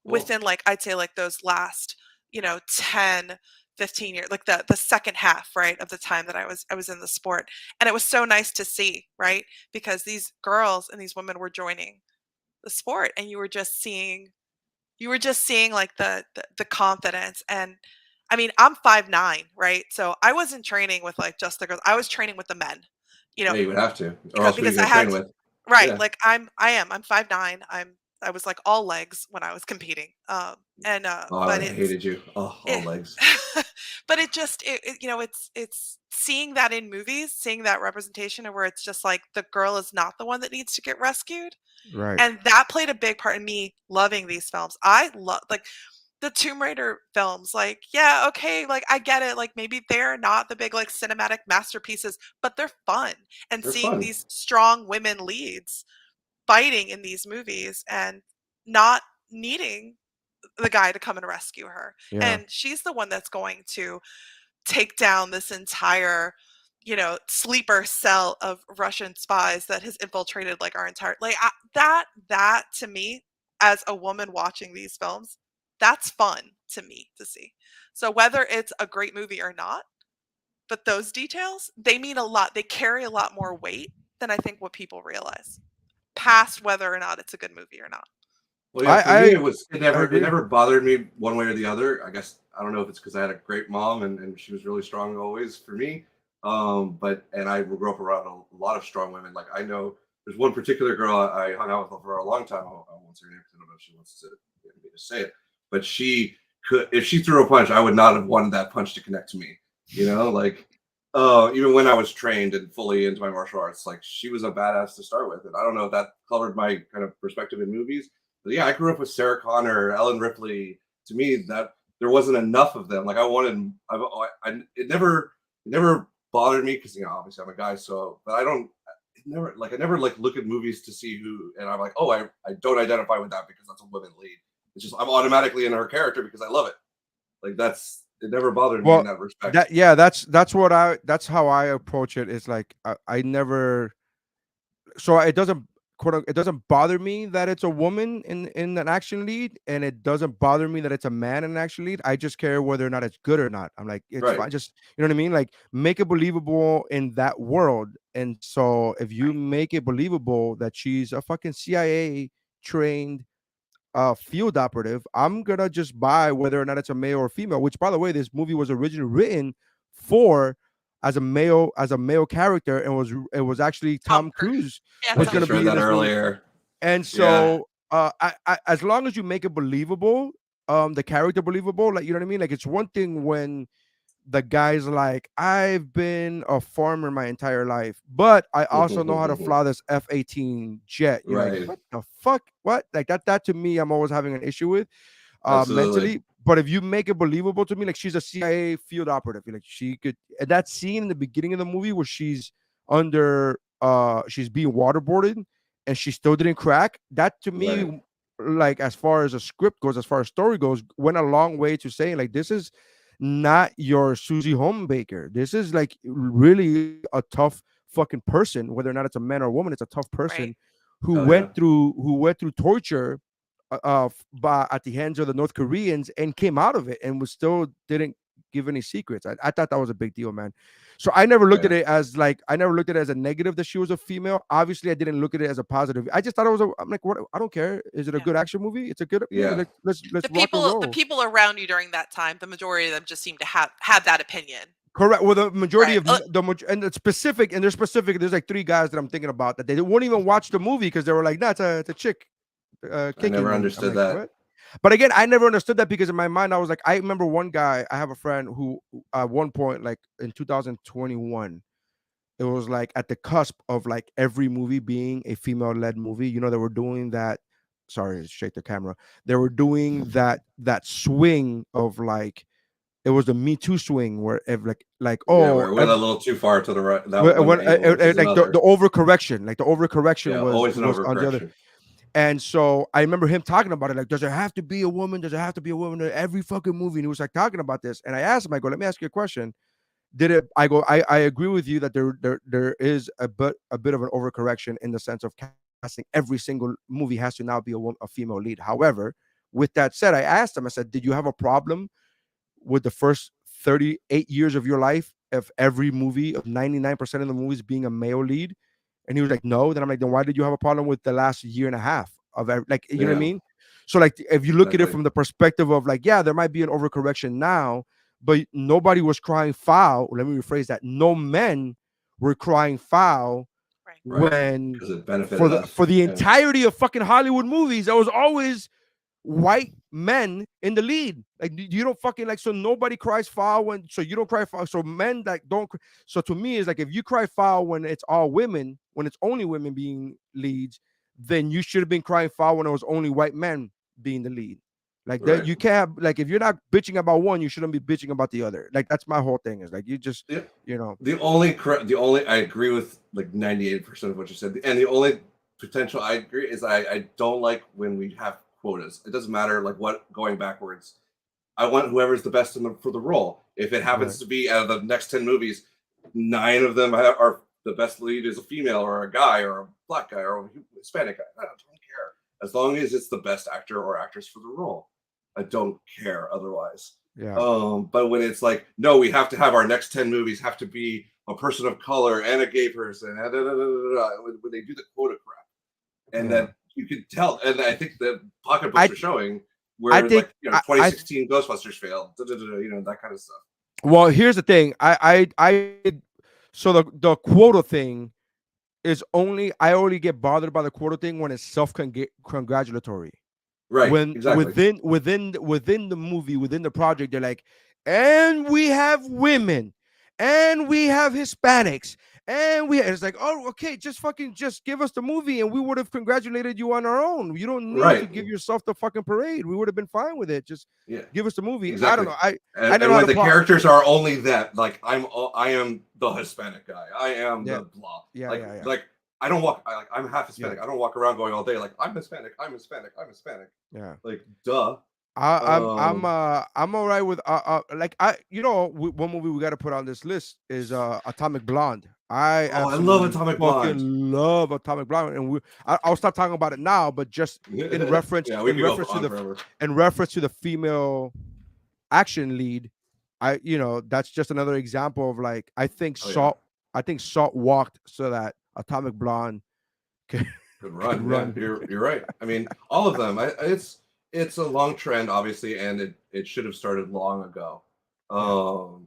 Cool. within, like, I'd say, like, those last 10, 15 years, like the second half, right, of the time that I was in the sport. And it was so nice to see, right, because these girls and these women were joining the sport, and you were just seeing like the confidence. And I mean, I'm 5'9", right? So I wasn't training with like just the girls. I was training with the men. you Yeah, know, you would have to, or else who are you because I gonna had train to, with? right, Yeah. like I'm 5'9". I was like all legs when I was competing. And Oh, I but would have it's hated you. Oh, all it, legs. but it just it's seeing that in movies, seeing that representation of where it's just like the girl is not the one that needs to get rescued. Right. And that played a big part in me loving these films. I love like the Tomb Raider films. Like, yeah, okay, like I get it. Like maybe they're not the big like cinematic masterpieces, but they're fun. And They're seeing fun. these strong women leads fighting in these movies and not needing the guy to come and rescue her. Yeah. And she's the one that's going to take down this entire, sleeper cell of Russian spies that has infiltrated like our entire that to me as a woman watching these films, that's fun to me to see. So whether it's a great movie or not, but those details, they mean a lot. They carry a lot more weight than I think what people realize, past whether or not it's a good movie or not. Well, yeah, I for me, I it I agree. never bothered me one way or the other. I guess I don't know if it's because I had a great mom and she was really strong always for me. But and I grew up around a lot of strong women. Like I know there's one particular girl I hung out with for a long time. I won't say her name because I don't know if she wants to get me to say it. But she could, if she threw a punch, I would not have wanted that punch to connect to me. Like even when I was trained and fully into my martial arts, like she was a badass to start with. And I don't know if that colored my kind of perspective in movies, but yeah, I grew up with Sarah Connor, Ellen Ripley. To me, that there wasn't enough of them. Like I wanted, it never bothered me because obviously I'm a guy, so but I don't. I never like look at movies to see who, and I'm like, oh, I don't identify with that because that's a woman lead. It's just I'm automatically in her character because I love it. Like that's it never bothered me in Well, that respect. that's how I approach it. It's like I never, so it doesn't it doesn't bother me that it's a woman in an action lead, and it doesn't bother me that it's a man in an action lead. I just care whether or not it's good or not. I'm like, it's Right. fine, just, you know what I mean, like make it believable in that world. And so if you Right. make it believable that she's a fucking CIA trained field operative, I'm gonna just buy whether or not it's a male or female. Which, by the way, this movie was originally written for as a male character, and it was actually Tom Tom Cruise. Cruise Yeah, I was Tom gonna just read be in that this movie. earlier. And Yeah. so as long as you make it believable, the character believable, like, you know what I mean? Like, it's one thing when the guy's like, I've been a farmer my entire life, but I also know how to fly this F-18 jet. You're like, Right. what the fuck? What? Like that to me, I'm always having an issue with Absolutely. mentally. But if you make it believable to me, like she's a CIA field operative, like she could, and that scene in the beginning of the movie where she's being waterboarded and she still didn't crack, that to Right. me, like as far as a script goes, as far as story goes, went a long way to saying like this is not your Susie Homebaker. This is like really a tough fucking person, whether or not it's a man or a woman. It's a tough right. person who Oh yeah. went through torture at the hands of the North Koreans and came out of it and was still didn't give any secrets. I thought that was a big deal, man. So I never looked at Yeah. it as like, I never looked at it as a negative that she was a female. Obviously, I didn't look at it as a positive. I just thought it was I'm like, what? I don't care. Is it a Yeah. good action movie? It's a good, yeah. Yeah. Let's The rock and people the roll. people around you during that time, the majority of them just seem to have that opinion. Correct. Well, the majority Right. of and it's specific, and they're specific. There's like three guys that I'm thinking about that they won't even watch the movie because they were like, "Nah, it's a chick I never kicking," and I'm understood like, that. "What?" But again, I never understood that because in my mind, I was like, I remember one guy. I have a friend who, at one point, like in 2021, it was like at the cusp of like every movie being a female-led movie. You know, they were doing that. Sorry, shake the camera. They were doing that swing of like it was the Me Too swing where like Yeah, oh we're went a little too far to the right that one when angle, which is like the another. overcorrection, like the overcorrection Yeah, was always an on the other. overcorrection. And so I remember him talking about it, like, does there have to be a woman? Does there have to be a woman in every fucking movie? And he was like talking about this. And I asked him, I go, let me ask you a question. Did it? I go, I agree with you that there is a bit of an overcorrection in the sense of casting every single movie has to now be a female lead. However, with that said, I asked him, I said, did you have a problem with the first 38 years of your life of every movie of 99% of the movies being a male lead? And he was like, no. Then I'm like, then why did you have a problem with the last year and a half of like, you know what I Yeah, mean? So like, if you look at it exactly. from the perspective of like, yeah, there might be an overcorrection now, but nobody was crying foul. Let me rephrase that. No men we're crying foul Right. Right. when Because it benefited us. for the Yeah. entirety of fucking Hollywood movies, there was always white men in the lead. Like you don't fucking like, so nobody cries foul when, so you don't cry foul. So men that don't, so to me, it's like if you cry foul when it's all women, when it's only women being leads, then you should have been crying foul when it was only white men being the lead. Like that, Right. you can't have, like, if you're not bitching about one, you shouldn't be bitching about the other. Like that's my whole thing. Is like you just, Yeah. you know, The only I agree with like 98% of what you said, and the only potential I agree is I don't like when we have quotas. It doesn't matter like what going backwards. I want whoever's the best for the role. If it happens Right. to be out of the next 10 movies, 9 of them are the best lead is a female or a guy or a black guy or a Hispanic guy. I don't care as long as it's the best actor or actress for the role. I don't care otherwise. yeah, But when it's like, no, we have to have our next 10 movies have to be a person of color and a gay person, when they do the quota crap, and yeah. then you could tell, and I think the I pocketbooks are showing I where think like 2016 Ghostbusters failed, that kind of stuff. well, here's the thing. So the quota thing is only, I only get bothered by the quota thing when it's self-congratulatory. Right, When exactly. within the movie, within the project, they're like, and we have women, and we have Hispanics, and it's like, oh, okay, just fucking just give us the movie, and we would have congratulated you on our own. You don't need to Right. give yourself the fucking parade. We would have been fine with it. Just Yeah, give us the movie. I don't exactly. know. I And, don't and know how when to the plot. characters are only that, like I am the Hispanic guy, I am Yeah, the blah, yeah, like yeah, yeah, like I don't walk, I'm half yeah, Hispanic. I don't walk around going all day like I'm Hispanic, I'm Hispanic, I'm Hispanic. yeah. Like duh. I'm all right with like one movie we got to put on this list is Atomic Blonde. I Oh, I love absolutely Atomic Blonde. fucking love Atomic Blonde, and I'll stop talking about it now, but just in reference Yeah, we could go on to forever. the female action lead, that's just another example of like Oh yeah, I think Salt walked so that Atomic Blonde could, good could run. Yeah, run. you're right. I mean, all of them. It's a long trend, obviously, and it should have started long ago. Yeah,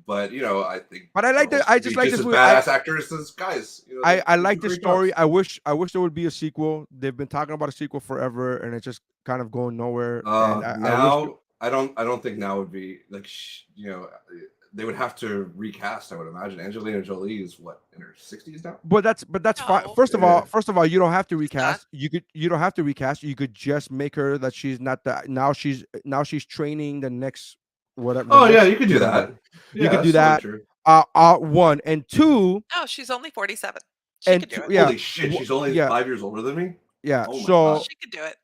But I think but girls I can just be like just this as movie. badass actors as guys. I They do like the great story. jobs. I wish there would be a sequel. They've been talking about a sequel forever, and it's just kind of going nowhere. And I wish. Now I don't think now would be like they would have to recast. I would imagine Angelina Jolie is what, in her 60s now. But that's fine. No, Yeah. First of all, you don't have to she's not. recast. You don't have to recast. You could just make her that she's not that now she's training the next whatever the Oh yeah, next you could do whatever. that. You Yeah, could do that's totally that. true. One and two No, she's only 47. She could do it. yeah, Holy shit, she's only yeah, 5 years older than me. yeah. Oh my god. She could do it.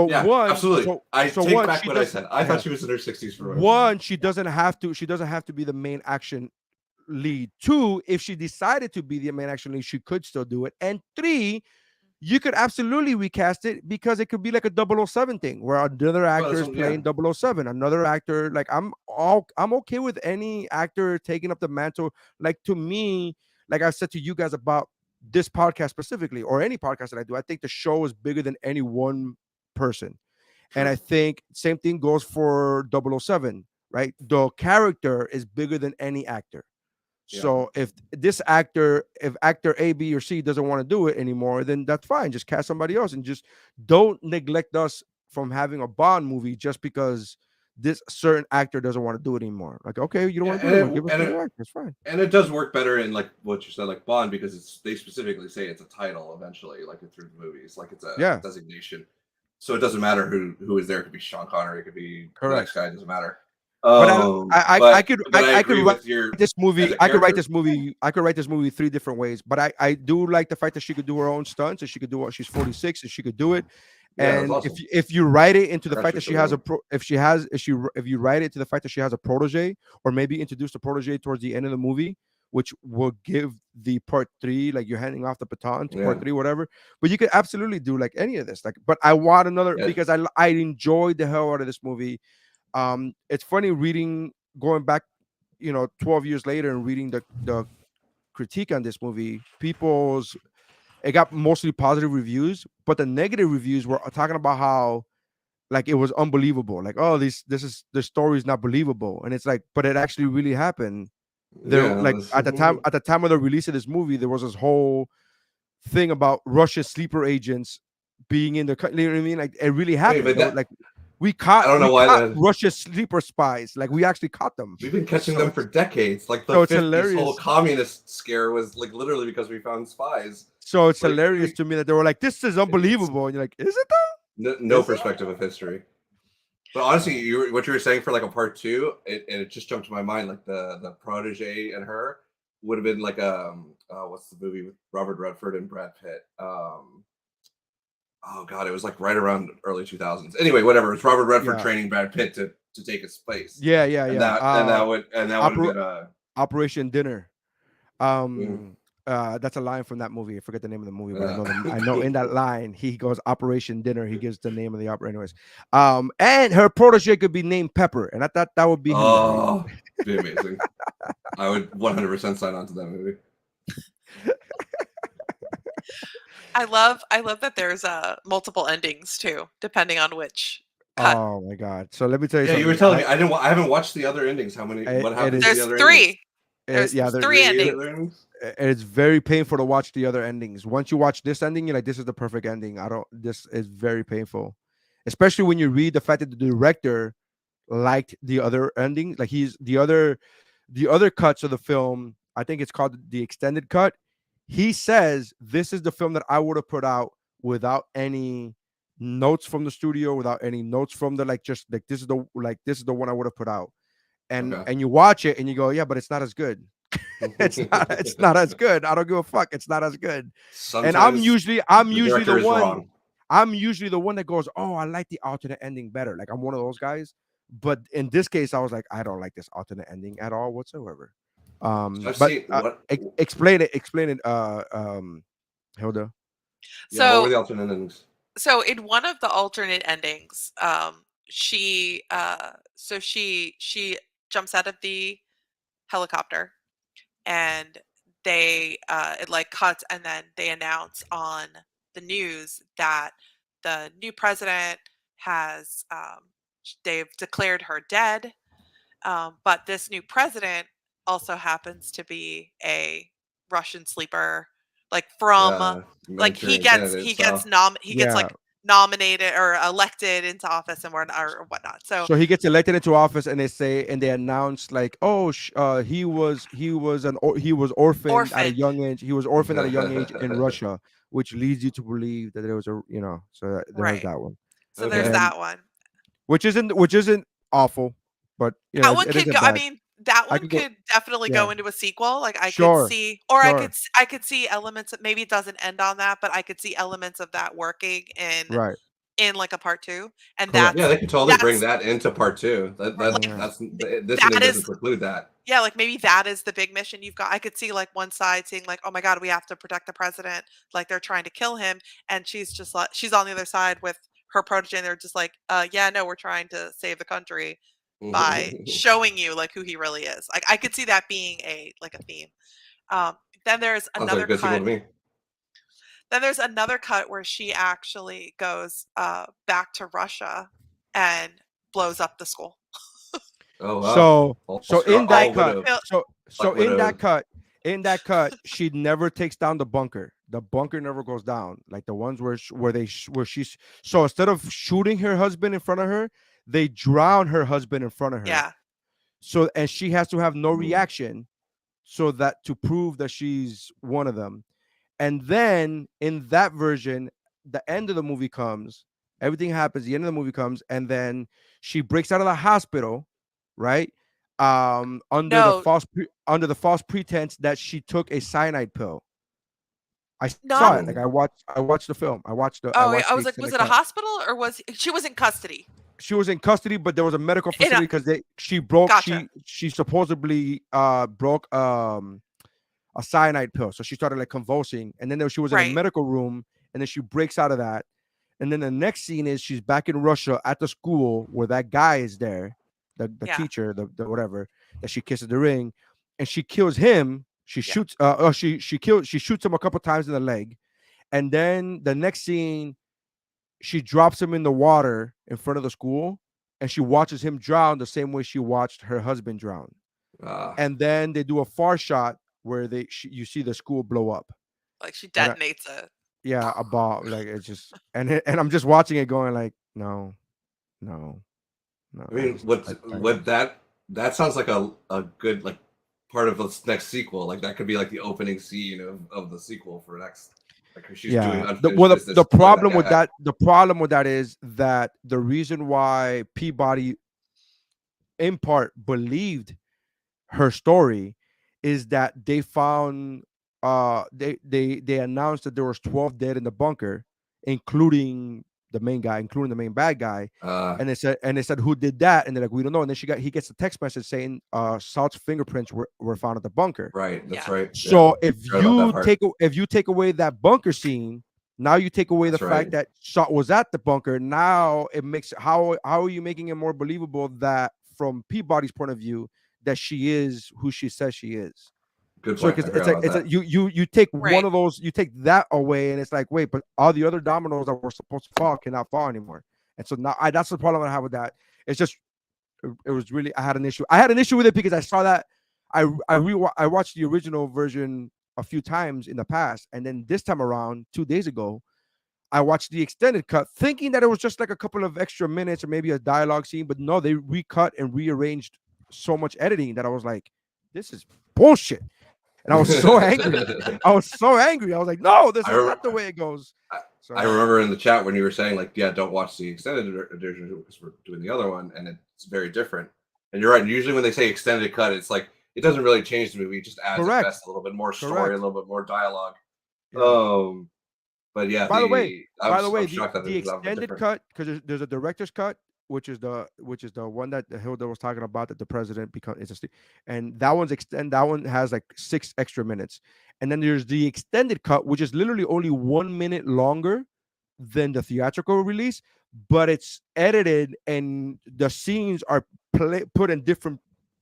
Yeah, absolutely. I So take one, back she what I does said. I yeah. thought she was in her 60s for whatever reason. One, she doesn't have to be the main action lead. Two, if she decided to be the main action lead, she could still do it. And three, you could absolutely recast it because it could be like a 007 thing where another Well, actor that's is yeah. playing 007, another actor. Like I'm okay with any actor taking up the mantle. Like to me, like I said to you guys about this podcast specifically, or any podcast that I do, I think the show is bigger than any one person. And I True. think same thing goes for 007, right? The character is bigger than any actor. Yeah. So if actor A, B, or C doesn't want to do it anymore, then that's fine. Just cast somebody else and just don't neglect us from having a Bond movie just because this certain actor doesn't want to do it anymore. Like, okay, you don't Yeah, want to do it anymore. Give us another actor. It's fine. and it does work better in like what you said, like Bond, because they specifically say it's a title eventually, like through the movies, like it's a Yeah, designation. So it doesn't matter who is there. It could be Sean Connery, it could be the next correct. guy. It doesn't matter. But But I I could agree write with your this movie. as a character. I could write this movie three different ways. But I do like the fact that she could do her own stunts and she could do what she's 46 and she could do it. Yeah, that's And awesome. if you write it into the Her fact that actually she has a showed pro, if you write it to the fact that she has a protege, or maybe introduce the protege towards the end of the movie, which will give the part three, like you're handing off the baton to part yeah, three, whatever. But you could absolutely do like any of this. Like, but I want another yeah, because I enjoyed the hell out of this movie. It's funny reading, going back 12 years later, and reading the critique on this movie. It got mostly positive reviews, but the negative reviews were talking about how like it was unbelievable, like, oh, the story is not believable, and it's like, but it actually really happened. There, Yeah, like at the time of the release of this movie, there was this whole thing about Russia's sleeper agents being in the country. You know what I mean? Like it really wait, happened. but There were, that like we I don't know why caught that Russia's sleeper spies. Like we actually caught them. we've been catching So them for decades. Like the so it's 50s whole hilarious. communist scare was like literally because we found spies. So it's Like hilarious to me that they were like, "This is it's unbelievable," and you're like, "Is it though? no Is it?" perspective of history. But honestly, Uh, what you were saying for like a part two, it just jumped to my mind. Like the protege and her would have been like what's the movie with Robert Redford and Brad Pitt? Oh god, it was like right around early 2000s. Anyway, whatever. It's Robert Redford yeah, training Brad Pitt to take his place, yeah, yeah, and yeah. that would have Oper- been Operation Dinner. mm, That's a line from that movie. I forget the name of the movie, but uh, I know in that line he goes Operation Dinner. He gives the name of the opera, anyways. And her protege could be named Pepper, and I thought that would be hilarious. oh, be amazing. I would 100% sign on to that movie. I love that there's multiple endings too, depending on which cut. Oh my god! So let me tell you Yeah, you were something. telling me I haven't watched the other endings. How many? What It happens in is the There's other endings? three. There's yeah, three Three endings. other endings. it's very painful to watch the other endings. Once you watch this ending, you're like, this is the perfect ending. I don't. This is very painful, especially when you read the fact that the director liked the other ending. Like he's the other cuts of the film. I think it's called the extended cut. He says this is the film that I would have put out without any notes from the studio, without any notes from the like, just like this is the one I would have put out. Okay. And you watch it and you go, yeah, but it's not as good. It's not as good. I don't give a fuck. It's not as good. And Sometimes I'm the usually the director is one wrong. I'm usually the one that goes, "Oh, I like the alternate ending better." Like I'm one of those guys. But in this case, I was like, I don't like this alternate ending at all whatsoever. So I've But seen what? explain it, Hilda. Yeah, what were So the alternate endings? so in one of the alternate endings, she jumps out of the helicopter and it like cuts and then they announce on the news that the new president has they've declared her dead, but this new president also happens to be a Russian sleeper, like from like Manchurian candidate. So he gets Yeah. like nominated or elected into office and whatnot. So So he gets elected into office, and they announce like, oh, he was orphaned at a orphaned. young age. He was orphaned at a young age in Russia, which leads you to believe that there was a so there's Right. that one. So there's okay. And that one. which isn't awful, but That one it could isn't go I bad. mean, that I one could go, could definitely yeah, go into a sequel, like, I could sure, see or sure, I could see elements of maybe it doesn't end on that, but I could see elements of that working right, in, like, a part 2, and Yeah, correct, they could totally bring that's that into part two. like, yeah, This that ending is doesn't preclude that. yeah, like, maybe that is the big mission you've got I could see, like, one side saying, like, "Oh my god, we have to protect the president," like, they're trying to kill him, and she's just like she's on the other side with her protege, and they're just like, yeah, no, we're trying to save the country by showing you, like, who he really is." I could see that being like, a theme. Um, then there's Sounds like a another good sequel cut to me. where she actually goes, back to Russia and blows up the school. Oh wow. so in I that All would cut, have feel so would have. in that cut, she never takes down the bunker. The bunker never goes down. Like the ones where she's so instead of shooting her husband in front of her, they drown her husband in front of her. yeah. So and she has to have no reaction so that to prove that she's one of them. And then in that version, the end of the movie comes, everything happens, the end of the movie comes, and then she breaks out of the hospital, right? No, Under the false pretense that she took a cyanide pill. I saw not it. Like I watched the film. I oh, yeah, watched I the was like, was extended it a cut. hospital or was she was in custody? She was in custody, but there was a medical In a facility because gotcha. she supposedly broke a cyanide pill. So she started like convulsing, and then she was in a Right. medical room, and then she breaks out of that. And then the next scene is she's back in Russia at the school where that guy is there, the Yeah. teacher, the whatever that she kisses the ring, and she kills him. She Yeah. shoots, she shoots him a couple times in the leg, and then the next scene, she drops him in the water in front of the school, and she watches him drown the same way she watched her husband drown. and then they do a far shot where you see the school blow up. Like she And detonates a yeah, a bomb. Like it's just and I'm just watching it going like, no, no, no. I mean, what that sounds like a good like part of the next sequel. Like that could be like the opening scene of the sequel for next. Like she's doing Yeah. unfinished business, killing that guy. The problem with that is that the reason why Peabody in part believed her story is that they found they announced that there was 12 dead in the bunker, including including the main bad guy. Uh, And they said who did that, and they're like, we don't know. And then he gets a text message saying Salt's fingerprints were found at the bunker. right. That's yeah. right. Yeah, So right about that part. if you take away that bunker scene, now you take away That's the right. fact that Salt was at the bunker. Now it makes how are you making it more believable that from Peabody's point of view that she is who she says she is? Good So point. I because forgot about that. you take one Right. of those, you take that away, and it's like, wait, but all the other dominoes that were supposed to fall cannot fall anymore. And so now that's the problem I have with that. It's just it was really I had an issue. I had an issue with it because I saw that I watched the original version a few times in the past, and then this time around 2 days ago I watched the extended cut, thinking that it was just like a couple of extra minutes or maybe a dialogue scene, but no, they recut and rearranged so much editing that I was like, this is bullshit. And I was so angry. I was so angry. I was like, no, this I is remember, not the way it goes. So I remember in the chat when you were saying like, yeah, don't watch the extended edition because we're doing the other one, and it's very different. And you're right. Usually when they say extended cut, it's like it doesn't really change the movie. It just adds at correct. best a little bit more story, a Correct. little bit more dialogue. Yeah. But yeah, By the way, I'm shocked that the it's not extended different. cut, because there's a director's cut, which is the one that Hilda was talking about, that the president becomes and that one has like 6 extra minutes, and then there's the extended cut, which is literally only 1 minute longer than the theatrical release, but it's edited and the scenes are put in different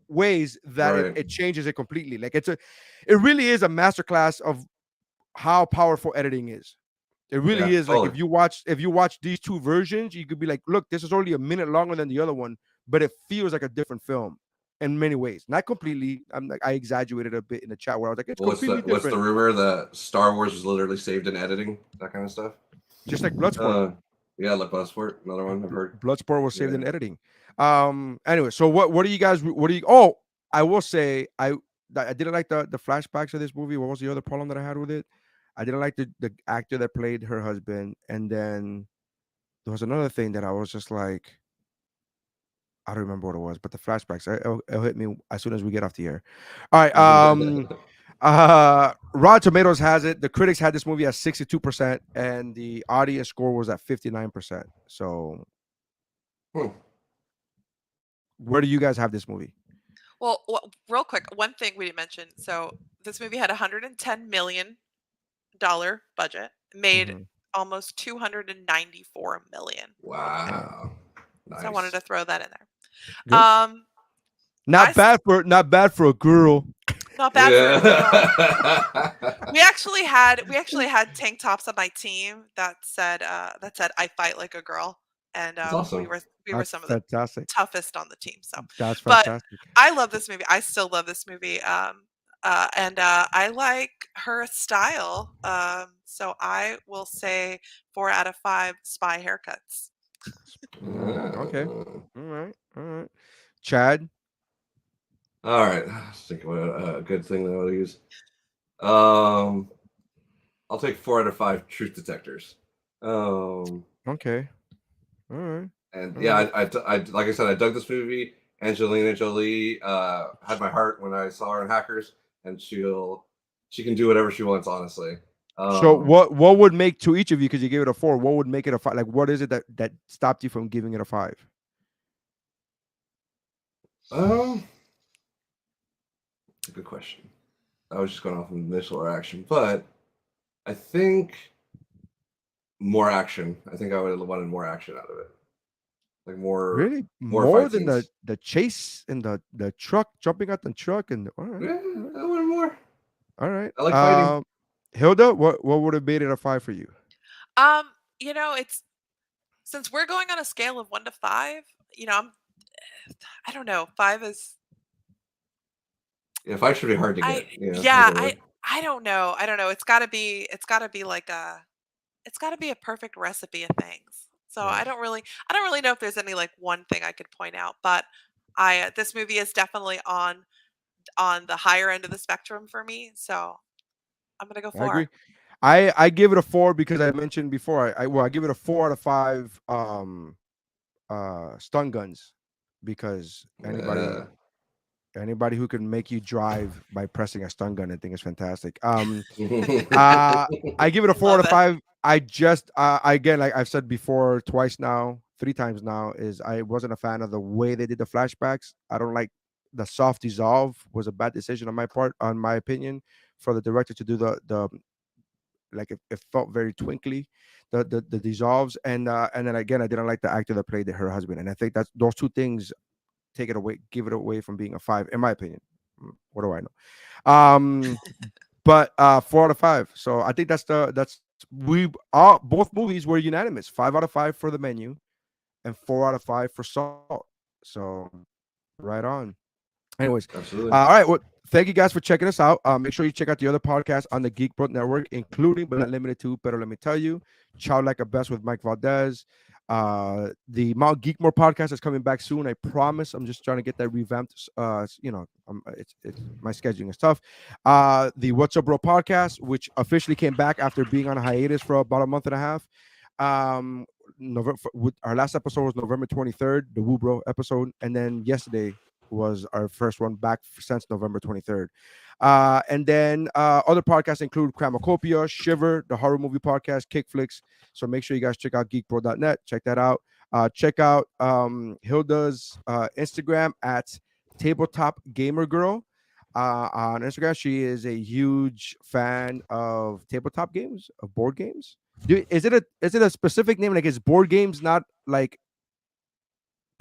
ways that Right. it changes it completely. Like it really is a masterclass of how powerful editing is. It really Yeah, is. Like totally. if you watch these two versions, you could be like, look, this is only a minute longer than the other one, but it feels like a different film in many ways. Not completely. I'm like I exaggerated a bit in the chat where I was like, it's completely What's the different. rumor that Star Wars was literally saved in editing, that kind of stuff? Just like Bloodsport. Yeah, like Bloodsport, another one I've heard. Bloodsport was saved Yeah. in editing. Anyway, so what do you guys oh, I will say I didn't like the flashbacks of this movie. What was the other problem that I had with it? I didn't like the actor that played her husband, and then there was another thing that I was just like, I don't remember what it was, but the flashbacks it'll hit me as soon as we get off the air. All right. Rotten Tomatoes has it. The critics had this movie at 62%, and the audience score was at 59%. So, where do you guys have this movie? Well, real quick, one thing we didn't mention. So this movie had $110 million budget, made almost 294 million. Wow. Okay. Nice. So I wanted to throw that in there. Good. Not bad for a girl. Not bad for a girl. We actually had tank tops on my team that said I fight like a girl, and awesome. we were some of fantastic. the toughest on the team. So that's fantastic. But I love this movie. I still love this movie. And I like her style. So I will say 4 out of 5 spy haircuts. Okay. All right. Chad. All right. Let's think of a good thing that I'll use. I'll take 4 out of 5 truth detectors. Okay. All right. And yeah, I like I said, I dug this movie. Angelina Jolie had my heart when I saw her in Hackers, and she can do whatever she wants, honestly. So what would make, to each of you, because you gave it a 4, what would make it a 5? Like, what is it that stopped you from giving it a 5? That's a good question. I was just going off of initial reaction, but I think more action. I think I would have wanted more action out of it. Like more more fight than scenes. the chase and the truck, jumping out the truck, and all right. Yeah, I wanted more. All right. I like fighting. Hilda, what would have made it a 5 for you? It's, since we're going on a scale of 1 to 5, I don't know. 5 is Yeah, five should be hard to I get. Yeah, like yeah, a word. I don't know. I don't know. It's gotta be like it's gotta be a perfect recipe of things. So Right. I don't really know if there's any like one thing I could point out, but this movie is definitely on the higher end of the spectrum for me. So I'm gonna go I agree. 4. I give it a 4 because I mentioned before. I give it a 4 out of 5. Stun guns, because Uh, anybody who can make you drive by pressing a stun gun, I think is fantastic. mm, Uh, I give it a four out Love of it. five. I just again, like I've said before, twice now, 3 times now, is I wasn't a fan of the way they did the flashbacks. I don't like the soft dissolve. Was a bad decision on my part, on my opinion, for the director to do the like it felt very twinkly, the dissolves, and then again, I didn't like the actor that played her husband, and I think that's those two things take it away, give it away from being a 5, in my opinion. What do I know? But 4 out of 5. So I think that's we all both movies were unanimous. 5 out of 5 for the menu, and 4 out of 5 for Salt. So right on. Anyways, absolutely. all right. Well, thank you guys for checking us out. Make sure you check out the other podcasts on the Geek Bro Network, including but not limited to. Pero let me tell you, Chow Like a Best with Mike Valdez. The Mount Geekmore podcast is coming back soon. I promise. I'm just trying to get that revamped. It's my scheduling is tough. The What's Up Bro podcast, which officially came back after being on a hiatus for about a month and a half. Our last episode was November 23rd, the Woo Bro episode, and then yesterday was our first one back since November 23rd. And then other podcasts include Cramacopia, Shiver, the horror movie podcast, Kickflix. So make sure you guys check out geekpro.net. Check that out. Check out Hilda's Instagram at Tabletop Gamer Girl. On Instagram, she is a huge fan of tabletop games, of board games. Is it a specific name? Like, is board games not like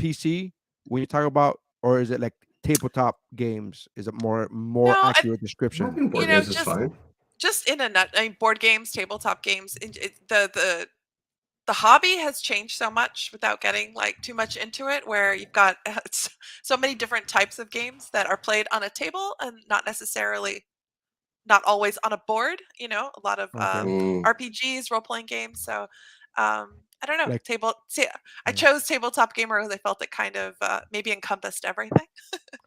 PC when you talk about, or is it like tabletop games? Is it more No, accurate I description? think you board know, games is fine. just in a nut, I mean, board games, tabletop games, the hobby has changed so much without getting like too much into it, where you've got so many different types of games that are played on a table and not always on a board. A lot of Okay, Mm, RPGs, role playing games. So I don't know. like I yeah. chose tabletop gamer because I felt it kind of maybe encompassed everything.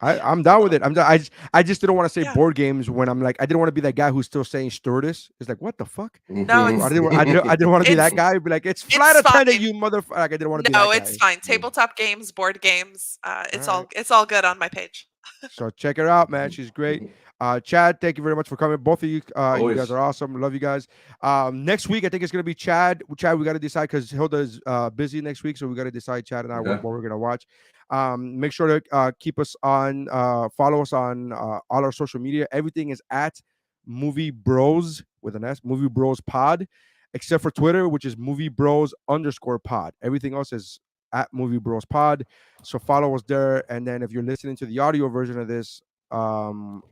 I'm down with So it. I just didn't want to say yeah, board games when I'm like, I didn't want to be that guy who's still saying stewardess. It's like, what the fuck? no, So I didn't want to be it's that guy. Be like, it's flight it's attendant, fine. you motherfucker. Like, I didn't want to be No, that it's guy. fine. Tabletop games, board games, All right. it's all good on my page. So check her out, man. She's great. Chad, thank you very much for coming. Both of you, you guys Always. are awesome. Love you guys. Next week, I think it's gonna be Chad. Chad, we got to decide because Hilda is busy next week, so we got to decide, Chad and I, what Okay. we're gonna watch. Make sure to keep us on, follow us on all our social media. Everything is at Movie Bros with an S, Movie Bros Pod, except for Twitter, which is Movie Bros _ pod. Everything else is at Movie Bros Pod. So follow us there. And then if you're listening to the audio version of this, um,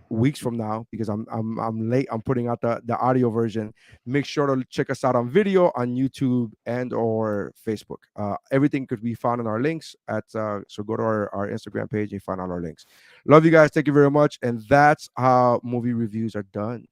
weeks from now, because I'm late, I'm putting out the audio version. Make sure to check us out on video on YouTube and or Facebook. Everything could be found in our links at so go to our Instagram page and find out our links. Love you guys. Thank you very much. And that's how movie reviews are done.